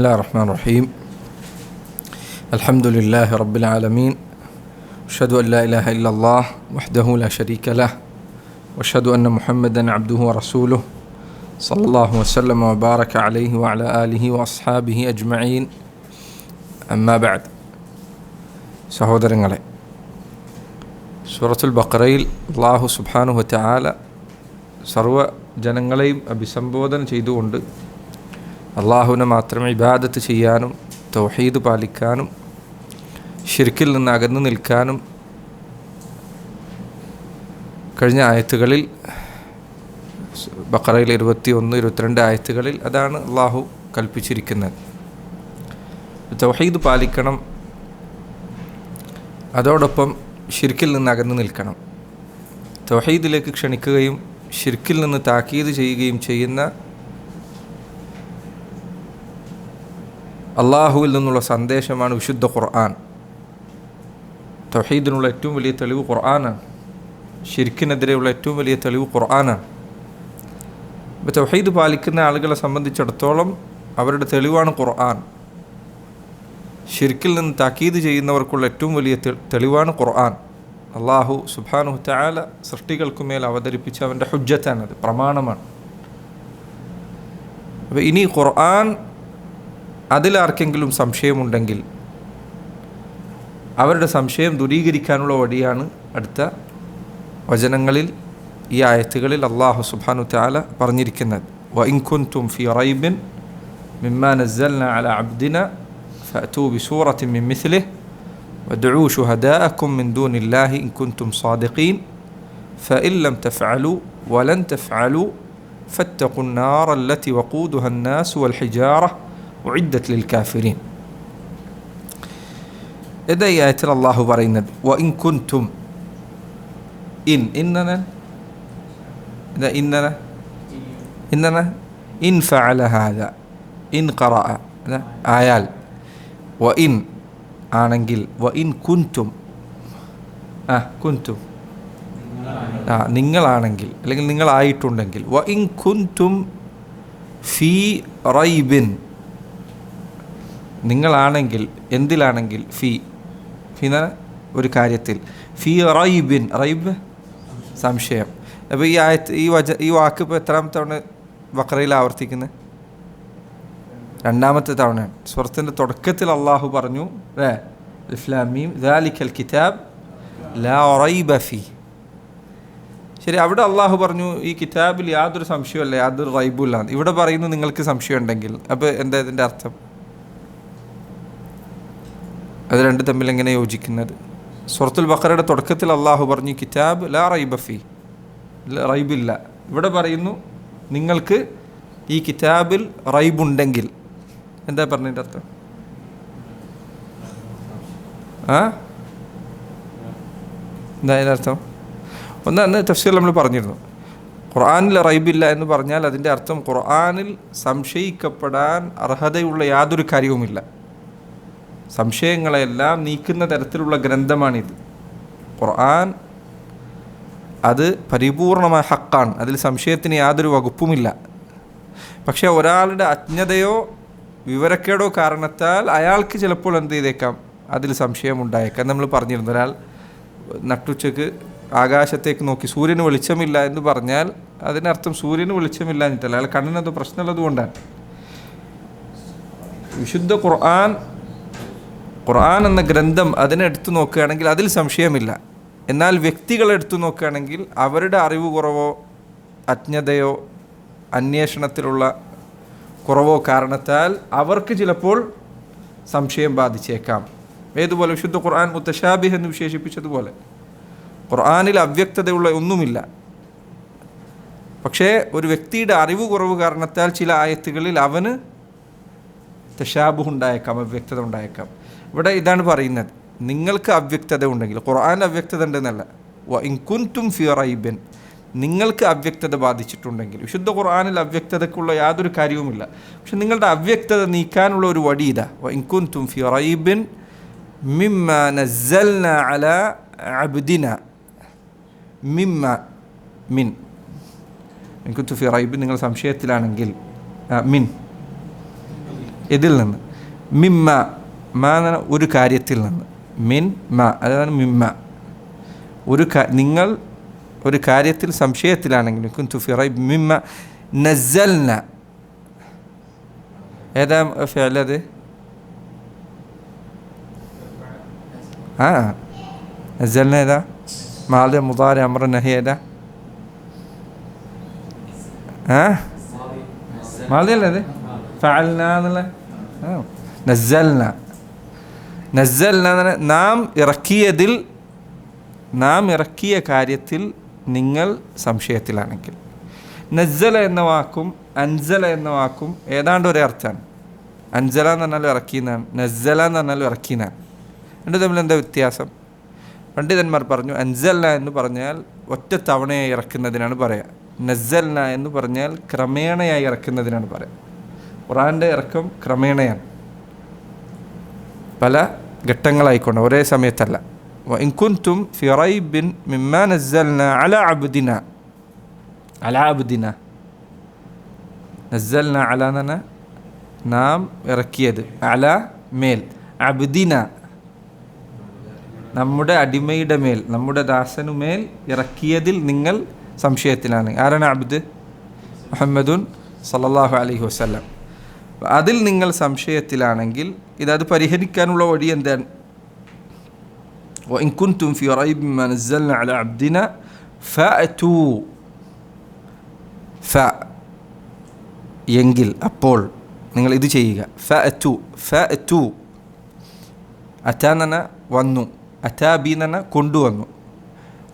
بسم الله الرحمن الرحيم. الحمد لله رب العالمين. أشهد أن لا إله إلا الله وحده لا شريك له وأشهد أن محمدا عبده ورسوله صلى الله وسلم وبارك عليه وعلى آله وأصحابه أجمعين. أما بعد. സഹോദരങ്ങളെ, സൂറത്തുൽ ബഖറയിൽ അല്ലാഹു സുബ്ഹാനഹു വ തആല സർവ്വ ജനങ്ങളെയും അഭിസംബോധന ചെയ്തുകൊണ്ട് അള്ളാഹുവിനെ മാത്രം ഇബാദത്ത് ചെയ്യാനും തൗഹീദ് പാലിക്കാനും ശിർക്കിൽ നിന്ന് അകന്നു നിൽക്കാനും കഴിഞ്ഞ ആയത്തുകളിൽ ബഖറയിൽ 21-22 ആയത്തുകളിൽ അതാണ് അള്ളാഹു കൽപ്പിച്ചിരിക്കുന്നത്. തൗഹീദ് പാലിക്കണം, അതോടൊപ്പം ശിർക്കിൽ നിന്ന് അകന്നു നിൽക്കണം. തൗഹീദിലേക്ക് ക്ഷണിക്കുകയും ശിർക്കിൽ നിന്ന് താക്കീത് ചെയ്യുകയും ചെയ്യുന്ന അള്ളാഹുവിൽ നിന്നുള്ള സന്ദേശമാണ് വിശുദ്ധ ഖുർആൻ. തൗഹീദിനുള്ള ഏറ്റവും വലിയ തെളിവ് ഖുർആനാണ്. ശിർക്കിനെതിരെയുള്ള ഏറ്റവും വലിയ തെളിവ് ഖുർആനാണ്. ഇപ്പോൾ തൗഹീദ് പാലിക്കുന്ന ആളുകളെ സംബന്ധിച്ചിടത്തോളം അവരുടെ തെളിവാണ് ഖുർആൻ. ശിർക്കിൽ നിന്ന് താക്കീത് ചെയ്യുന്നവർക്കുള്ള ഏറ്റവും വലിയ തെളിവാണ് ഖുർആൻ. അള്ളാഹു സുബ്ഹാനഹു വ തആല സൃഷ്ടികൾക്കുമേൽ അവതരിപ്പിച്ച അവൻ്റെ ഹുജ്ജത്താണത്, പ്രമാണമാണ്. അപ്പോൾ ഇനി ഖുർആൻ അതിലാർക്കെങ്കിലും സംശയമുണ്ടെങ്കിൽ അവരുടെ സംശയം ദൂരീകരിക്കാനുള്ള വഴിയാണ് അടുത്ത വചനങ്ങളിൽ, ഈ ആയത്തുകളിൽ അല്ലാഹു സുബ്ഹാനഹു വ തആല പറഞ്ഞിരിക്കുന്നത്. വഇൻ കുൻതും ഫീ റൈബിൻ മിമ്മാ നസ്സൽനാ അലാ അബ്ദിനാ ഫഅതൂ ബിസൂറത്തിൻ മിൻ മിസ്ലിഹി വദ്ഉ ശുഹദാഅക്കും മിൻ ദൂനില്ലാഹി ഇൻ കുൻതും സാദിഖീൻ ഫഇൻ ലം തഫ്അലൂ വലൻ തഫ്അലൂ ഫത്തഖു النار التي وقودها الناس والحجارة ഉഇദ്ദത് ലിൽ കാഫിരീൻ. ഇതാ ഈ ആയത്തിൽ അല്ലാഹു പറയുന്നത് വഇൻ കുൻതും ഇൻ ഫഅല ഹാദാ ഇൻ ഖറഅ ആയാൽ വഇൻ ആണെങ്കിൽ വഇൻ കുൻതും കുൻതും നിങ്ങളാണെങ്കിൽ അല്ലെങ്കിൽ നിങ്ങളായിട്ടുണ്ടെങ്കിൽ വഇൻ കുൻതും ഫീ റൈബിൻ നിങ്ങളാണെങ്കിൽ എന്തിലാണെങ്കിൽ ഫീ ഒരു കാര്യത്തിൽ ഫീ റൈബിൻ റൈബ് സംശയം. അപ്പോൾ ഈ ആയത്ത് ഈ വാക്ക് ഇപ്പോൾ എത്രാമത്തെ തവണ ബഖറയിൽ ആവർത്തിക്കുന്നത്? രണ്ടാമത്തെ തവണയാണ്. സൂറത്തിൻ്റെ തുടക്കത്തിൽ അള്ളാഹു പറഞ്ഞു അലിഫ് ലാം മീം ദാലിക്കൽ കിതാബ് ലാ റൈബ ഫീ. ശരി, അവിടെ അള്ളാഹു പറഞ്ഞു ഈ കിതാബിൽ യാതൊരു സംശയമല്ല, യാതൊരു റൈബും ഇല്ല. ഇവിടെ പറയുന്നു നിങ്ങൾക്ക് സംശയം ഉണ്ടെങ്കിൽ. അപ്പോൾ എന്താ ഇതിൻ്റെ അർത്ഥം? അത് രണ്ട് തമ്മിൽ എങ്ങനെ യോജിക്കുന്നത്? സൂറത്തുൽ ബഖറയുടെ തുടക്കത്തിൽ അള്ളാഹു പറഞ്ഞു കിതാബ് ലാ റൈബ ഫീ, റൈബില്ല. ഇവിടെ പറയുന്നു നിങ്ങൾക്ക് ഈ കിതാബിൽ റൈബുണ്ടെങ്കിൽ. എന്താ പറഞ്ഞതിൻ്റെ അർത്ഥം? എന്താ അതിൻ്റെ അർത്ഥം? അന്ന് തഫ്സീർ നമ്മൾ പറഞ്ഞിരുന്നു, ഖുർആനിൽ റൈബില്ല എന്ന് പറഞ്ഞാൽ അതിൻ്റെ അർത്ഥം ഖുർആനിൽ സംശയിക്കപ്പെടാൻ അർഹതയുള്ള യാതൊരു കാര്യവുമില്ല. സംശയങ്ങളെല്ലാം നീക്കുന്ന തരത്തിലുള്ള ഗ്രന്ഥമാണിത് ഖുർആൻ. അത് പരിപൂർണമായ ഹക്കാണ്, അതിൽ സംശയത്തിന് യാതൊരു വകുപ്പുമില്ല. പക്ഷേ ഒരാളുടെ അജ്ഞതയോ വിവരക്കേടോ കാരണത്താൽ അയാൾക്ക് ചിലപ്പോൾ എന്ത് ചെയ്തേക്കാം, അതിൽ സംശയമുണ്ടായേക്കാം. നമ്മൾ പറഞ്ഞിരുന്നു, ഒരാൾ നട്ടുച്ചക്ക് ആകാശത്തേക്ക് നോക്കി സൂര്യന് വെളിച്ചമില്ല എന്ന് പറഞ്ഞാൽ അതിനർത്ഥം സൂര്യന് വെളിച്ചമില്ല എന്നിട്ടല്ല, അയാൾ കണ്ണിനത് പ്രശ്നമുള്ളത് കൊണ്ടാണ്. വിശുദ്ധ ഖുർആൻ എന്ന ഗ്രന്ഥം അതിനെ എടുത്തു നോക്കുകയാണെങ്കിൽ അതിൽ സംശയമില്ല. എന്നാൽ വ്യക്തികളെ എടുത്തു നോക്കുകയാണെങ്കിൽ അവരുടെ അറിവ് കുറവോ അജ്ഞതയോ അന്വേഷണത്തിലുള്ള കുറവോ കാരണത്താൽ അവർക്ക് ചിലപ്പോൾ സംശയം ബാധിച്ചേക്കാം. ഏതുപോലെ വിശുദ്ധ ഖുർആൻ മുത്തശാബിഹ് എന്ന് വിശേഷിപ്പിച്ചതുപോലെ ഖുർആനിൽ അവ്യക്തതയുള്ള ഒന്നുമില്ല. പക്ഷേ ഒരു വ്യക്തിയുടെ അറിവ് കുറവ് കാരണത്താൽ ചില ആയത്തുകളിൽ അവന് തശാബുഹ് ഉണ്ടായേക്കാം, അവ്യക്തത ഉണ്ടായേക്കാം. ഇവിടെ ഇതാണ് പറയുന്നത്, നിങ്ങൾക്ക് അവ്യക്തത ഉണ്ടെങ്കിൽ. ഖുർആനിൽ അവ്യക്തത ഉണ്ടെന്നല്ല, വഇൻ കുൻതും ഫീ റൈബിൻ, നിങ്ങൾക്ക് അവ്യക്തത ബാധിച്ചിട്ടുണ്ടെങ്കിൽ. വിശുദ്ധ ഖുർആനിൽ അവ്യക്തതയ്ക്കുള്ള യാതൊരു കാര്യവുമില്ല. പക്ഷെ നിങ്ങളുടെ അവ്യക്തത നീക്കാനുള്ള ഒരു വഴി ഇതാ, വഇൻ കുൻതും ഫീ റൈബിൻ മിമ്മാ നസ്സൽനാ അലാ അബ്ദിനാ മിൻ ഇൻ കുൻതും ഫീ റൈബിൻ, നിങ്ങൾ സംശയത്തിലാണെങ്കിൽ മിൻ ഇതിൽ നിന്ന്. മിമ്മ മാ എന്ന ഒരു കാര്യത്തിൽ നിന്ന്. മിൻ മ അതാണ് മിമ്മ. നിങ്ങൾ ഒരു കാര്യത്തിൽ സംശയത്തിലാണെങ്കിൽ കുന്തു ഫി റൈബ് മിമ്മ നസ്സൽന. ഏതാ ഫിഅൽ അത്? നസ്സൽന ഏതാ? മാദി മുദാരി അംർ നഹി ഏതാ? മാദി അല്ലേ അത്? ഫഅൽന എന്നുള്ള നസ്സൽന. നസ്സൽന എന്ന് നാം ഇറക്കിയ കാര്യത്തിൽ നിങ്ങൾ സംശയത്തിലാണെങ്കിൽ. നസ്സല എന്ന വാക്കും അൻസല എന്ന വാക്കും ഏതാണ്ട് ഒരേ അർത്ഥമാണ്. അൻസല എന്ന് പറഞ്ഞാലും ഇറക്കിയെന്നാണ്, നസ്സല എന്ന് പറഞ്ഞാലും ഇറക്കിയെന്നാണ്. രണ്ടു തമ്മിൽ എന്താ വ്യത്യാസം? പണ്ഡിതന്മാർ പറഞ്ഞു, അൻസൽന എന്ന് പറഞ്ഞാൽ ഒറ്റ തവണയായി ഇറക്കുന്നതിനാണ് പറയുക. നസ്സൽന എന്ന് പറഞ്ഞാൽ ക്രമേണയായി ഇറക്കുന്നതിനാണ് പറയുക. ഖുർആൻ്റെ ഇറക്കം ക്രമേണയാണ്, പല ഘട്ടങ്ങളായിക്കൊണ്ട് ഒരേ സമയത്തല്ല. وإن كنتم في ريب مما نزلنا على عبدنا نزلنا على നാം ഇറക്കിയത്, അല മേൽ, അബ്ദിന നമ്മുടെ അടിമയുടെ മേൽ, നമ്മുടെ ദാസനുമേൽ ഇറക്കിയതിൽ നിങ്ങൾ സംശയത്തിലാണ്. ആരാണ് അബ്ദ്? മുഹമ്മദുൻ സല്ലല്ലാഹു അലൈഹി വസല്ലം. അതിൽ നിങ്ങൾ സംശയത്തിലാണെങ്കിൽ ഇതത് പരിഹരിക്കാനുള്ള വഴി എന്താണ്? وإن كنتم في ريب مما نزلنا على عبدنا فأتوا എങ്കിൽ അപ്പോൾ നിങ്ങൾ ഇത് ചെയ്യുക. ഫഅതു അറ്റാന്ന വന്നു, അറ്റാബി എന്ന കൊണ്ടുവന്നു.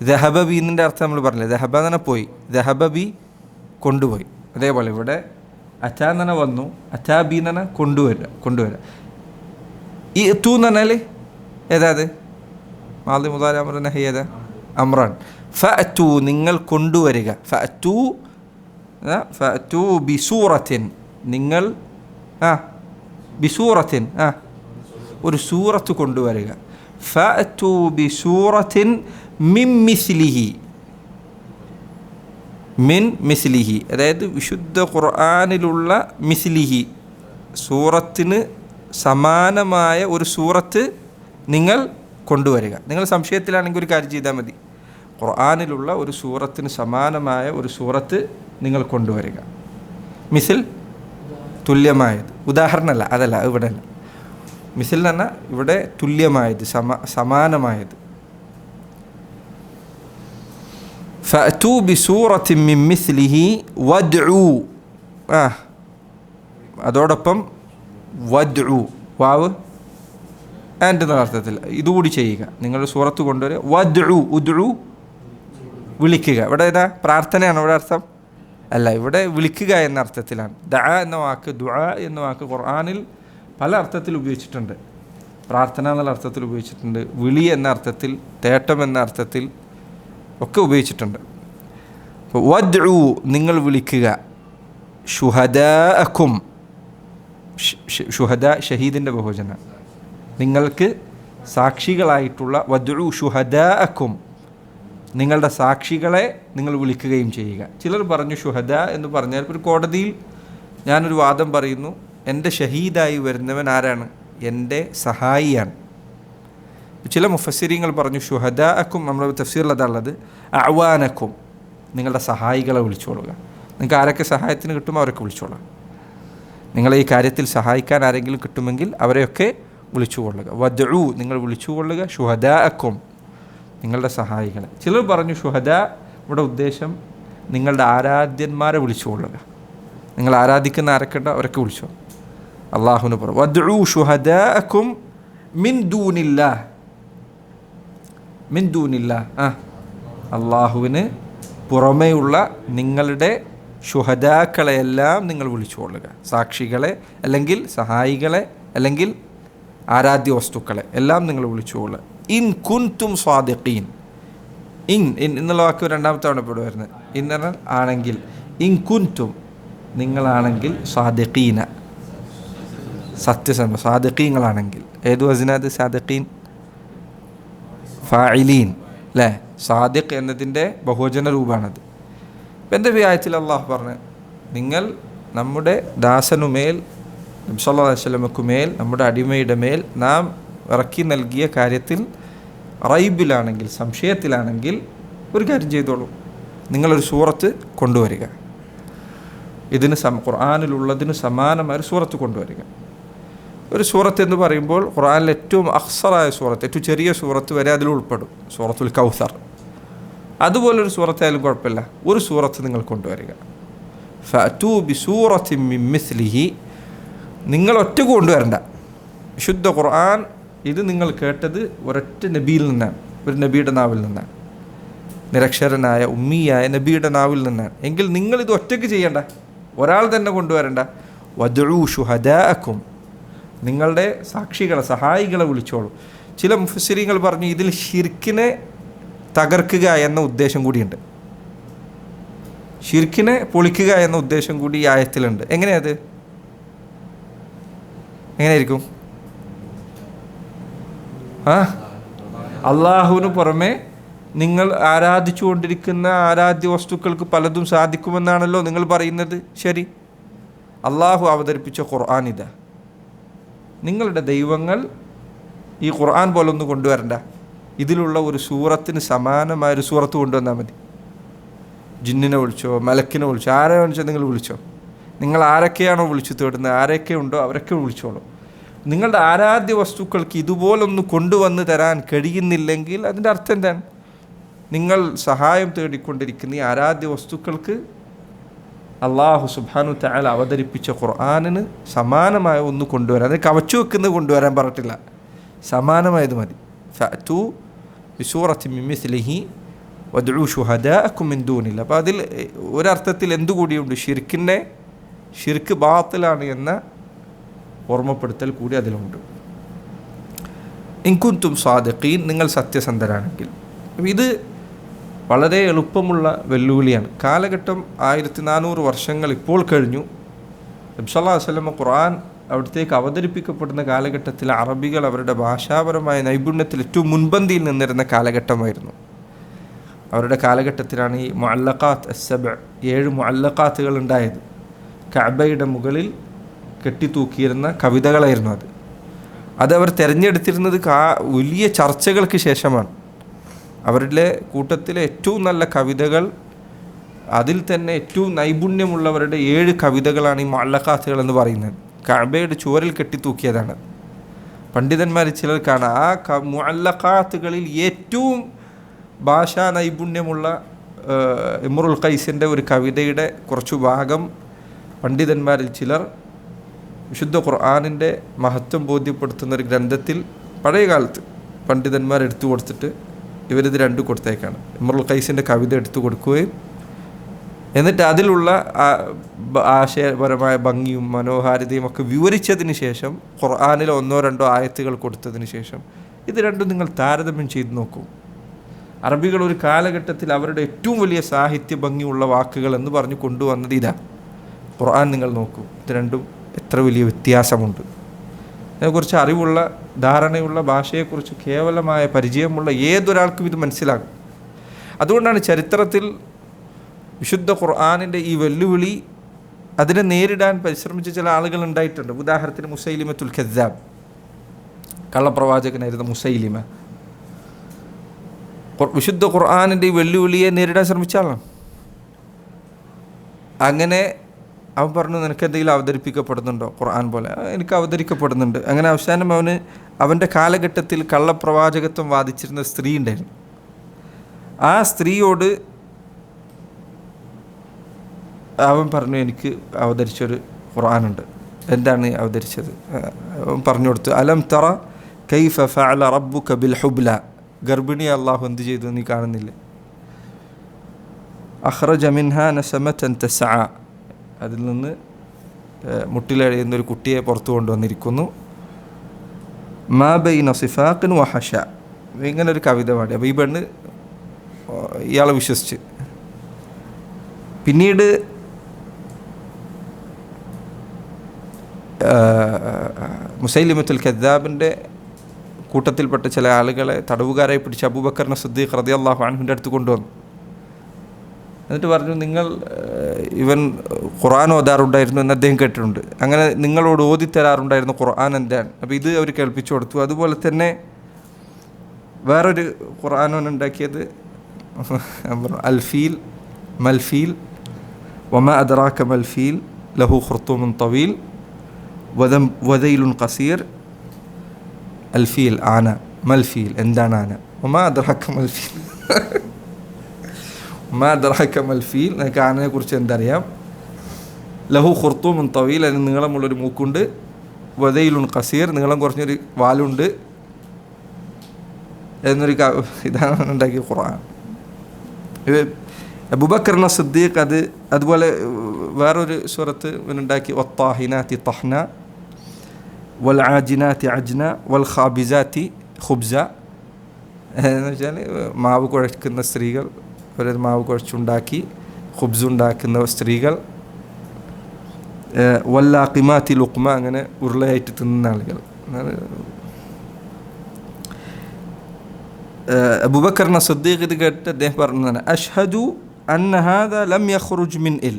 ദഹബ ബീന്നിൻ്റെ അർത്ഥം നമ്മൾ പറഞ്ഞില്ലേ, ദഹബ എന്ന പോയി, ദഹബ ബി കൊണ്ടുപോയി. അതേപോലെ ഇവിടെ അറ്റാന്ന വന്നു, അറ്റാബി എന്ന കൊണ്ടുവരിക. ഈ എത്തു എന്ന് പറഞ്ഞാൽ ഏതാത്? മാദി മുദാരി അംർ നഹി ഏതാ? അംറാൻ. ഫഅതു നിങ്ങൾ കൊണ്ടുവരിക. ഫഅതു ബിസൂറത്തിൻ നിങ്ങൾ ബിസൂറത്തിൻ ഒരു സൂറത്ത് കൊണ്ടുവരിക. ഫഅതു ബിസൂറത്തിൻ മിൻ മിസ്ലിഹി അതായത് വിശുദ്ധ ഖുർആനിലുള്ള മിസ്ലിഹി സൂറത്തിന് സമാനമായ ഒരു സൂറത്ത് നിങ്ങൾ കൊണ്ടുവരിക. നിങ്ങൾ സംശയത്തിലാണെങ്കിൽ ഒരു കാര്യം ചെയ്താൽ മതി, ഖുർആനിലുള്ള ഒരു സൂറത്തിന് സമാനമായ ഒരു സൂറത്ത് നിങ്ങൾ കൊണ്ടുവരിക. മിസിൽ തുല്യമായത്, ഉദാഹരണമല്ല, അതല്ല, ഇവിടെ അല്ല. മിസിൽ എന്ന് പറഞ്ഞാൽ ഇവിടെ തുല്യമായത്, സമാനമായത്. ഫഅതു ബിസൂറത്തിൻ മിൻ മിസ്ലിഹി വദ്ഉ അതോടൊപ്പം വദ്ഉ വാവ് ആൻഡ് എന്ന അർത്ഥത്തിൽ ഇതുകൂടി ചെയ്യുക. നിങ്ങൾ സൂറത്ത് കൊണ്ടുവരിക. ഉദ്ഉ വിളിക്കുക. ഇവിടെ ഏതാ? പ്രാർത്ഥനയാണ് ഇവിടെ അർത്ഥം അല്ല, ഇവിടെ വിളിക്കുക എന്ന അർത്ഥത്തിലാണ്. ദഅ എന്ന വാക്ക്, ദുആ എന്ന വാക്ക് ഖുർആനിൽ പല അർത്ഥത്തിൽ ഉപയോഗിച്ചിട്ടുണ്ട്. പ്രാർത്ഥന എന്നുള്ള അർത്ഥത്തിൽ ഉപയോഗിച്ചിട്ടുണ്ട്, വിളി എന്ന അർത്ഥത്തിൽ, തേട്ടം എന്ന അർത്ഥത്തിൽ ഒക്കെ ഉപയോഗിച്ചിട്ടുണ്ട്. അപ്പോൾ വദ്ഉ നിങ്ങൾ വിളിക്കുക. ശുഹദാഅക്കും ഷുഹദ ഷഹീദിൻ്റെ ബഹുവചനം, നിങ്ങൾക്ക് സാക്ഷികളായിട്ടുള്ള വദ്ഉ ശുഹദാഅക്കും നിങ്ങളുടെ സാക്ഷികളെ നിങ്ങൾ വിളിക്കുകയും ചെയ്യുക. ചിലർ പറഞ്ഞു ഷുഹദ എന്ന് പറഞ്ഞാൽ ഒരു കോടതിയിൽ ഞാനൊരു വാദം പറയുന്നു, എൻ്റെ ഷഹീദായി വരുന്നവൻ ആരാണ്? എൻ്റെ സഹായിയാണ്. ചില മുഫസ്സിരീങ്ങൾ പറഞ്ഞു ഷുഹദാഅക്കും, നമ്മുടെ തഫ്സീറിലതുള്ളത് അഅ്വാനക്കും നിങ്ങളുടെ സഹായികളെ വിളിച്ചോളുക. നിങ്ങൾക്ക് ആരൊക്കെ സഹായത്തിന് കിട്ടുമോ അവരൊക്കെ വിളിച്ചോളുക. നിങ്ങളെ ഈ കാര്യത്തിൽ സഹായിക്കാൻ ആരെങ്കിലും കിട്ടുമെങ്കിൽ അവരെയൊക്കെ വിളിച്ചുകൊള്ളുക. വദ്ഉ നിങ്ങൾ വിളിച്ചുകൊള്ളുക. ഷുഹദാഅക്കും നിങ്ങളുടെ സഹായികളെ. ചിലർ പറഞ്ഞു ഷുഹദ ഇവിടെ ഉദ്ദേശം നിങ്ങളുടെ ആരാധ്യന്മാരെ വിളിച്ചുകൊള്ളുക. നിങ്ങൾ ആരാധിക്കുന്ന ആരൊക്കെയുണ്ടോ അവരൊക്കെ വിളിച്ചോ. അള്ളാഹുവിന് പറഞ്ഞു വദ്ഉ ശുഹദാഅക്കും മിൻ ദൂനില്ലാഹ് അള്ളാഹുവിന് പുറമേയുള്ള നിങ്ങളുടെ ശുഹദാക്കളെയെല്ലാം നിങ്ങൾ വിളിച്ചുകൊള്ളുക. സാക്ഷികളെ അല്ലെങ്കിൽ സഹായികളെ അല്ലെങ്കിൽ ആരാധ്യ വസ്തുക്കളെ എല്ലാം നിങ്ങൾ വിളിച്ചുകൊള്ളുക. ഇൻ കുൻതും സ്വാദിഖീൻ. എന്നുള്ള വാക്ക് രണ്ടാമത്തെ തവണ ഇവിടെ വരുന്നത്. ഇൻ പറഞ്ഞാൽ ആണെങ്കിൽ. ഇൻ കുൻതും നിങ്ങളാണെങ്കിൽ, സ്വാദിഖീന സത്യസന്ധ, സ്വാദിഖീങ്ങളാണെങ്കിൽ. ഏതു വസ്നാത്? സാദിഖീൻ ഫാഇലീൻ അല്ലേ? സാദിഖ് എന്നതിൻ്റെ ബഹുവചന രൂപമാണത്. ഇപ്പം എൻ്റെ വ്യായത്തിൽ അള്ളാഹു പറഞ്ഞു, നിങ്ങൾ നമ്മുടെ ദാസനുമേൽ നബി സല്ലല്ലാഹു അലൈഹി വസല്ലമയ്ക്ക് മേൽ, നമ്മുടെ അടിമയുടെ മേൽ നാം ഇറക്കി നൽകിയ കാര്യത്തിൽ റൈബിലാണെങ്കിൽ, സംശയത്തിലാണെങ്കിൽ ഒരു കാര്യം ചെയ്തോളൂ, നിങ്ങളൊരു സൂറത്ത് കൊണ്ടുവരിക. ഇതിന് ഖുർആനിലുള്ളതിന് സമാനമായ ഒരു സൂറത്ത് കൊണ്ടുവരിക. ഒരു സൂറത്ത് എന്ന് പറയുമ്പോൾ ഖുർആനിൽ ഏറ്റവും അഖ്സറായ സൂറത്ത്, ഏറ്റവും ചെറിയ സൂറത്ത് വരെ അതിൽ ഉൾപ്പെടും. സൂറത്തുൽ കൗസർ, അതുപോലൊരു സൂറത്തായാലും കുഴപ്പമില്ല, ഒരു സൂറത്ത് നിങ്ങൾ കൊണ്ടുവരിക. ഫഅ്തൂ ബിസൂറത്തിൻ മിൻ മിസ്ലിഹി, നിങ്ങൾ ഒറ്റക്ക് കൊണ്ടുവരണ്ട. വിശുദ്ധ ഖുർആൻ ഇത് നിങ്ങൾ കേട്ടത് ഒരൊറ്റ നബിയിൽ നിന്നാണ്, ഒരു നബിയുടെ നാവിൽ നിന്നാണ്, നിരക്ഷരനായ ഉമ്മിയായ നബിയുടെ നാവിൽ നിന്നാണ്. എങ്കിൽ നിങ്ങളിത് ഒറ്റയ്ക്ക് ചെയ്യണ്ട, ഒരാൾ തന്നെ കൊണ്ടുവരണ്ട. വദ്ഉ ശുഹദാഅക്കും, നിങ്ങളുടെ സാക്ഷികളെ, സഹായികളെ വിളിച്ചോളൂ. ചില മുഫസ്സിരീങ്ങൾ പറഞ്ഞു ഇതിൽ ശിർക്കിനെ തകർക്കുക എന്ന ഉദ്ദേശം കൂടിയുണ്ട്, ശിർക്കിനെ പൊളിക്കുക എന്ന ഉദ്ദേശം കൂടി ഈ ആയത്തിലുണ്ട്. എങ്ങനെയത്? എങ്ങനെയായിരിക്കും? അള്ളാഹുവിന് പുറമെ നിങ്ങൾ ആരാധിച്ചു കൊണ്ടിരിക്കുന്ന ആരാധ്യ വസ്തുക്കൾക്ക് പലതും സാധിക്കുമെന്നാണല്ലോ നിങ്ങൾ പറയുന്നത്. ശരി, അള്ളാഹു അവതരിപ്പിച്ച ഖുർആൻ ഇതാ. നിങ്ങളുടെ ദൈവങ്ങൾ ഈ ഖുർആൻ പോലൊന്നും കൊണ്ടുവരണ്ട, ഇതിലുള്ള ഒരു സൂറത്തിന് സമാനമായൊരു സൂറത്ത് കൊണ്ടുവന്നാൽ മതി. ജിന്നിനെ വിളിച്ചോ, മലക്കിനെ വിളിച്ചോ, ആരെ വിളിച്ചോ നിങ്ങൾ വിളിച്ചോ. നിങ്ങൾ ആരൊക്കെയാണോ വിളിച്ചു തേടുന്നത്, ആരൊക്കെ ഉണ്ടോ അവരൊക്കെ വിളിച്ചോളൂ. നിങ്ങളുടെ ആരാധ്യ വസ്തുക്കൾക്ക് ഇതുപോലൊന്ന് കൊണ്ടുവന്ന് തരാൻ കഴിയുന്നില്ലെങ്കിൽ അതിൻ്റെ അർത്ഥം എന്താണ്? നിങ്ങൾ സഹായം തേടിക്കൊണ്ടിരിക്കുന്ന ഈ ആരാധ്യ വസ്തുക്കൾക്ക് അള്ളാഹു സുബ്ഹാനഹു വ തആല അവതരിപ്പിച്ച ഖുർആനിന് സമാനമായ ഒന്ന് കൊണ്ടുവരാൻ, അത് കവച്ചു വെക്കുന്നത് കൊണ്ടുവരാൻ പറഞ്ഞിട്ടില്ല, സമാനമായത് മതി. ഫഅ്തൂ ബിസൂറത്തിൻ മിൻ മിസ്ലിഹി വദ്ഉ ശുഹദാഅക്കും മിൻ ദൂനില്ലാഹ്. അപ്പോൾ അതിൽ ഒരർത്ഥത്തിൽ എന്തുകൂടിയുണ്ട്? ഷിർക്ക് ബാത്തിലാണ് എന്ന ഓർമ്മപ്പെടുത്തൽ കൂടി അതിലുണ്ട്. ഇൻ കുൻതും സാദിഖീൻ, നിങ്ങൾ സത്യസന്ധരാണെങ്കിൽ. ഇത് വളരെ എളുപ്പമുള്ള വെല്ലുവിളിയാണ്. കാലഘട്ടം 1400 വർഷങ്ങൾ ഇപ്പോൾ കഴിഞ്ഞു. നബി സല്ലല്ലാഹു അലൈഹി വസല്ലം ഖുർആൻ അവിടത്തേക്ക് അവതരിപ്പിക്കപ്പെടുന്ന കാലഘട്ടത്തിൽ അറബികൾ അവരുടെ ഭാഷാപരമായ നൈപുണ്യത്തിൽ ഏറ്റവും മുൻപന്തിയിൽ നിന്നിരുന്ന കാലഘട്ടമായിരുന്നു. അവരുടെ കാലഘട്ടത്തിലാണ് ഈ മുഅല്ലഖാത്ത് അസ്സബ്, 7 മുഅല്ലഖാത്തുകൾ ഉണ്ടായത്. കഅബയുടെ മുകളിൽ കെട്ടിത്തൂക്കിയിരുന്ന കവിതകളായിരുന്നു അതവർ തിരഞ്ഞെടുത്തിരുന്നത് വലിയ ചർച്ചകൾക്ക് ശേഷമാണ്. അവരുടെ കൂട്ടത്തിലെ ഏറ്റവും നല്ല കവിതകൾ, അതിൽ തന്നെ ഏറ്റവും നൈപുണ്യമുള്ളവരുടെ 7 കവിതകളാണ് ഈ മുഅല്ലഖാത്തുകൾ എന്ന് പറയുന്നത്. കഅബയുടെ ചുവരിൽ കെട്ടിത്തൂക്കിയതാണ്. പണ്ഡിതന്മാർ ചിലർക്കാണ് ആ മുഅല്ലഖാത്തുകളിൽ ഏറ്റവും ഭാഷാ നൈപുണ്യമുള്ള ഇമ്രുൽ ഖൈസിൻ്റെ ഒരു കവിതയുടെ കുറച്ചു ഭാഗം പണ്ഡിതന്മാരിൽ ചിലർ വിശുദ്ധ ഖുർആനിൻ്റെ മഹത്വം ബോധ്യപ്പെടുത്തുന്ന ഒരു ഗ്രന്ഥത്തിൽ പഴയ കാലത്ത് പണ്ഡിതന്മാർ എടുത്തു കൊടുത്തിട്ട് ഇവരിത് 2 കൊടുത്തേക്കാണ്. ഇമ്രുൽ ഖൈസിൻ്റെ കവിത എടുത്തു കൊടുക്കുകയും എന്നിട്ട് അതിലുള്ള ആശയപരമായ ഭംഗിയും മനോഹാരിതയും ഒക്കെ വിവരിച്ചതിന് ശേഷം ഖുർആനിലെ 1-2 ആയത്തുകൾ കൊടുത്തതിന് ശേഷം ഇത് രണ്ടും നിങ്ങൾ താരതമ്യം ചെയ്ത് നോക്കൂ. അറബികൾ ഒരു കാലഘട്ടത്തിൽ അവരുടെ ഏറ്റവും വലിയ സാഹിത്യ ഭംഗിയുള്ള വാക്കുകൾ എന്ന് പറഞ്ഞു കൊണ്ടുവന്നത് ഇതാ. ഖുർആൻ നിങ്ങൾ നോക്കൂ, ഇത് രണ്ടും എത്ര വലിയ വ്യത്യാസമുണ്ട്. അതിനെക്കുറിച്ച് അറിവുള്ള, ധാരണയുള്ള, ഭാഷയെക്കുറിച്ച് കേവലമായ പരിചയമുള്ള ഏതൊരാൾക്കും ഇത് മനസ്സിലാകും. അതുകൊണ്ടാണ് ചരിത്രത്തിൽ വിശുദ്ധ ഖുർആനിൻ്റെ ഈ വെല്ലുവിളി അതിനെ നേരിടാൻ പരിശ്രമിച്ച ചില ആളുകൾ ഉണ്ടായിട്ടുണ്ട്. ഉദാഹരണത്തിന് മുസൈലിമത്തുൽ കദ്ദാബ്, കള്ളപ്രവാചകനായിരുന്ന മുസൈലിമ വിശുദ്ധ ഖുർആനിൻ്റെ ഈ വെല്ലുവിളിയെ നേരിടാൻ ശ്രമിച്ച ആളാണ്. അങ്ങനെ അവൻ പറഞ്ഞു, നിനക്ക് എന്തെങ്കിലും അവതരിപ്പിക്കപ്പെടുന്നുണ്ടോ ഖുർആൻ പോലെ? എനിക്ക് അവതരിക്കപ്പെടുന്നുണ്ട്. അങ്ങനെ അവസാനം അവൻ്റെ കാലഘട്ടത്തിൽ കള്ളപ്രവാചകത്വം വാദിച്ചിരുന്ന സ്ത്രീ ഉണ്ടായിരുന്നു. ആ സ്ത്രീയോട് അവൻ പറഞ്ഞു, എനിക്ക് അവതരിച്ചൊരു ഖുർആനുണ്ട്. എന്താണ് അവതരിച്ചത്? അവൻ പറഞ്ഞു കൊടുത്തു, അലം തറ കൈഫ ഫഅല റബ്ബുക ബിൽ ഹുബ്ല, ഗർഭിണി അള്ളാഹു എന്ത് ചെയ്തു നീ കാണുന്നില്ലേ? അഖ്റജ മിൻഹാ നസമതൻ തസ്അ, അതിൽ നിന്ന് മുട്ടിലഴിയുന്നൊരു കുട്ടിയെ പുറത്തു കൊണ്ടുവന്നിരിക്കുന്നു. മാ ബൈന സിഫാഖിൻ വഹഷ, ഇങ്ങനൊരു കവിത പാടി. അപ്പോൾ ഈ പെണ്ണ് ഇയാളെ വിശ്വസിച്ച്. പിന്നീട് മുസൈലിമത്തുൽ കദ്ദാബിൻ്റെ കൂട്ടത്തിൽപ്പെട്ട ചില ആളുകളെ തടവുകാരായി പിടിച്ച് അബൂബക്കർ സിദ്ദീഖ് റളിയല്ലാഹു അൻഹുവിൻ്റെ അടുത്ത് കൊണ്ടുവന്നു. എന്നിട്ട് പറഞ്ഞു, നിങ്ങൾ ഇവൻ ഖുർആൻ ഓതാറുണ്ടായിരുന്നു എന്ന് അദ്ദേഹം കേട്ടിട്ടുണ്ട്. അങ്ങനെ നിങ്ങളോട് ഓതിത്തരാറുണ്ടായിരുന്നു ഖുർആൻ എന്താണ്? അപ്പോൾ ഇത് അവർ കേൾപ്പിച്ചു കൊടുത്തു. അതുപോലെ തന്നെ വേറൊരു ഖുർആൻ ഉണ്ടാക്കിയത് അൽഫീൽ മൽഫീൽ വമാ അദ്റാക മൽഫീൽ ലഹു ഖുർത്തൂമുൻ തവീൽ വദൈലുൻ ഖസീർ അൽഫീൽ ആന മൽഫീൽ എന്താണ് ആന വമാ അദ്റാക മൽഫീൽ വമാ അദ്റാക മൽഫീൽ നിനക്ക് ആനയെ കുറിച്ച് എന്തറിയാം? ലഹു ഖുർത്തൂമുൻ തവീൽ അതിന് നീളമുള്ളൊരു മൂക്കുണ്ട്, വദൈലുൻ ഖസീർ നീളം കുറഞ്ഞൊരു വാലുണ്ട് എന്നൊരു ഇതാണ് ഉണ്ടാക്കിയ ഖുർആൻ. അബൂബക്കർ സിദ്ദീഖ് അതുപോലെ വേറൊരു സൂറത്ത് ഇവനുണ്ടാക്കി വത്താഹിനാത്തി തഹ്ന വൽ ആജിനാത്തി അജ്ന വൽ ഖാബിസാത്തി ഖുബ്സ എന്ന് വെച്ചാൽ മാവ് കുഴക്കുന്ന സ്ത്രീകൾ, ഒരു മാവ് കുഴച്ചുണ്ടാക്കി ഖുബ്സ് ഉണ്ടാക്കുന്ന സ്ത്രീകൾ, വല്ലാഖിമാത്തി ലുഖ്മ അങ്ങനെ ഉരുളയായിട്ട് തിന്നുന്ന ആളുകൾ. അബൂബക്കർ സിദ്ദീഖ് ഇത് കേട്ട് അദ്ദേഹം പറഞ്ഞതാണ് അഷ്ഹദു അന്ന ഹാദാ ലം യഖ്റുജ് മിൻ ഇൽ,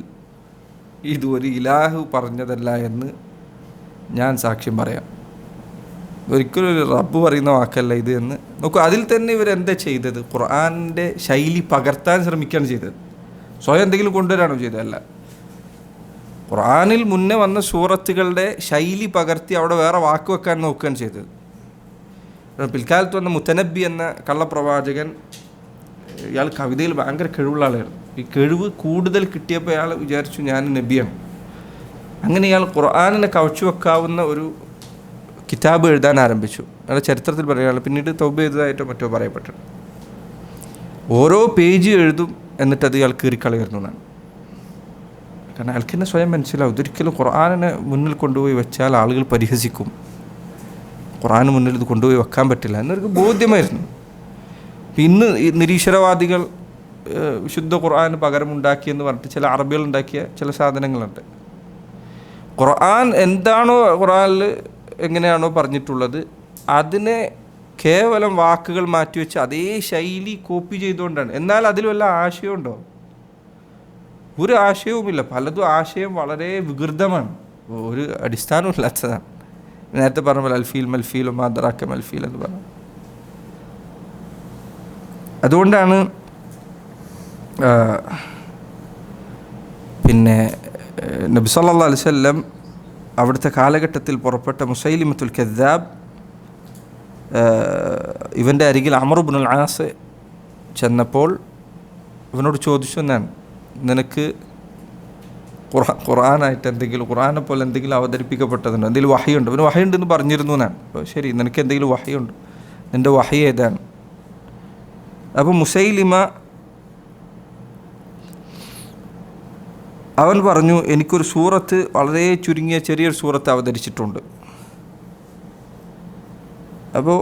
ഇതൊരു ഇലാഹു പറഞ്ഞതല്ല എന്ന് ഞാൻ സാക്ഷ്യം പറയാം. ഒരിക്കലും ഒരു റബ്ബ് പറയുന്ന വാക്കല്ല ഇത് എന്ന് നോക്കൂ. അതിൽ തന്നെ ഇവരെന്താ ചെയ്തത്? ഖുർആനിൻ്റെ ശൈലി പകർത്താൻ ശ്രമിക്കുകയാണ് ചെയ്തത്. സ്വയം എന്തെങ്കിലും കൊണ്ടുവരാണോ ചെയ്തതല്ല. ഖുർആനിൽ മുന്നേ വന്ന സൂറത്തുകളുടെ ശൈലി പകർത്തി അവിടെ വേറെ വാക്ക് വെക്കാൻ നോക്കുകയാണ് ചെയ്തത്. പിൽക്കാലത്ത് വന്ന മുത്തനബി എന്ന കള്ളപ്രവാചകൻ, ഇയാൾ കവിതയിൽ ഭയങ്കര കഴിവുള്ള ആളായിരുന്നു. ഈ കഴിവ് കൂടുതൽ കിട്ടിയപ്പോൾ ഇയാൾ വിചാരിച്ചു ഞാൻ നബിയാണ്. അങ്ങനെ ഇയാൾ ഖുർആനിനെ കവച്ചു വെക്കാവുന്ന ഒരു കിതാബ് എഴുതാൻ ആരംഭിച്ചു. അയാളുടെ ചരിത്രത്തിൽ പറയുകയാണ്, പിന്നീട് തൗബ ചെയ്തതായിട്ടോ മറ്റോ പറയപ്പെട്ടത്. ഓരോ പേജ് എഴുതും എന്നിട്ടത് ഇയാൾ കീറിക്കളയുന്നു എന്നാണ്. കാരണം അയാൾക്ക് തന്നെ സ്വയം മനസ്സിലാവും ഇതൊരിക്കലും ഖുർആനിനെ മുന്നിൽ കൊണ്ടുപോയി വെച്ചാൽ ആളുകൾ പരിഹസിക്കും, ഖുർആന് മുന്നിൽ ഇത് കൊണ്ടുപോയി വെക്കാൻ പറ്റില്ല എന്നവർക്ക് ബോധ്യമായിരുന്നു. ഇന്ന് നിരീശ്വരവാദികൾ വിശുദ്ധ ഖുർആന് പകരമുണ്ടാക്കിയെന്ന് പറഞ്ഞിട്ട് ചില അറബികൾ ഉണ്ടാക്കിയ ചില സാധനങ്ങളുണ്ട്. ഖുർആൻ എന്താണോ ഖുർആനിൽ എങ്ങനെയാണോ പറഞ്ഞിട്ടുള്ളത് അതിനെ കേവലം വാക്കുകൾ മാറ്റിവെച്ച് അതേ ശൈലി കോപ്പി ചെയ്തുകൊണ്ടാണ്. എന്നാൽ അതിൽ വല്ല ആശയമുണ്ടോ? ഒരു ആശയവുമില്ല. പലതും ആശയം വളരെ വികൃതമാണ്, ഒരു അടിസ്ഥാനമില്ലാത്തതാണ്. നേരത്തെ പറഞ്ഞ പോലെ അൽഫീൽ മൽഫീൽ വമാ അദ്റാക മൽഫീൽ എന്ന് പറഞ്ഞു. അതുകൊണ്ടാണ് പിന്നെ നബി സല്ലല്ലാഹു അലൈഹി വസല്ലം അവിടുത്തെ കാലഘട്ടത്തിൽ പുറപ്പെട്ട മുസൈലിമത്തുൽ കദ്ദാബ് ഇവൻ്റെ അരികിൽ അമർ ഇബ്നുൽ ആസ് ചെന്നപ്പോൾ ഇവനോട് ചോദിച്ചു എന്നാണ്, നിനക്ക് ഖുർആനായിട്ട് എന്തെങ്കിലും ഖുർആനെ പോലെ എന്തെങ്കിലും അവതരിപ്പിക്കപ്പെട്ടതുണ്ടോ, എന്തെങ്കിലും വഹയുണ്ടോ? ഇവന് വഹയുണ്ടെന്ന് പറഞ്ഞിരുന്നു എന്നാണ്. അപ്പോൾ ശരി, നിനക്ക് എന്തെങ്കിലും വഹയുണ്ടോ, നിൻ്റെ വഹി ഏതാണ്? അപ്പോൾ മുസൈലിമ അവൻ പറഞ്ഞു, എനിക്കൊരു സൂറത്ത് വളരെ ചുരുങ്ങിയ ചെറിയൊരു സൂറത്ത് അവതരിച്ചിട്ടുണ്ട്. അപ്പോൾ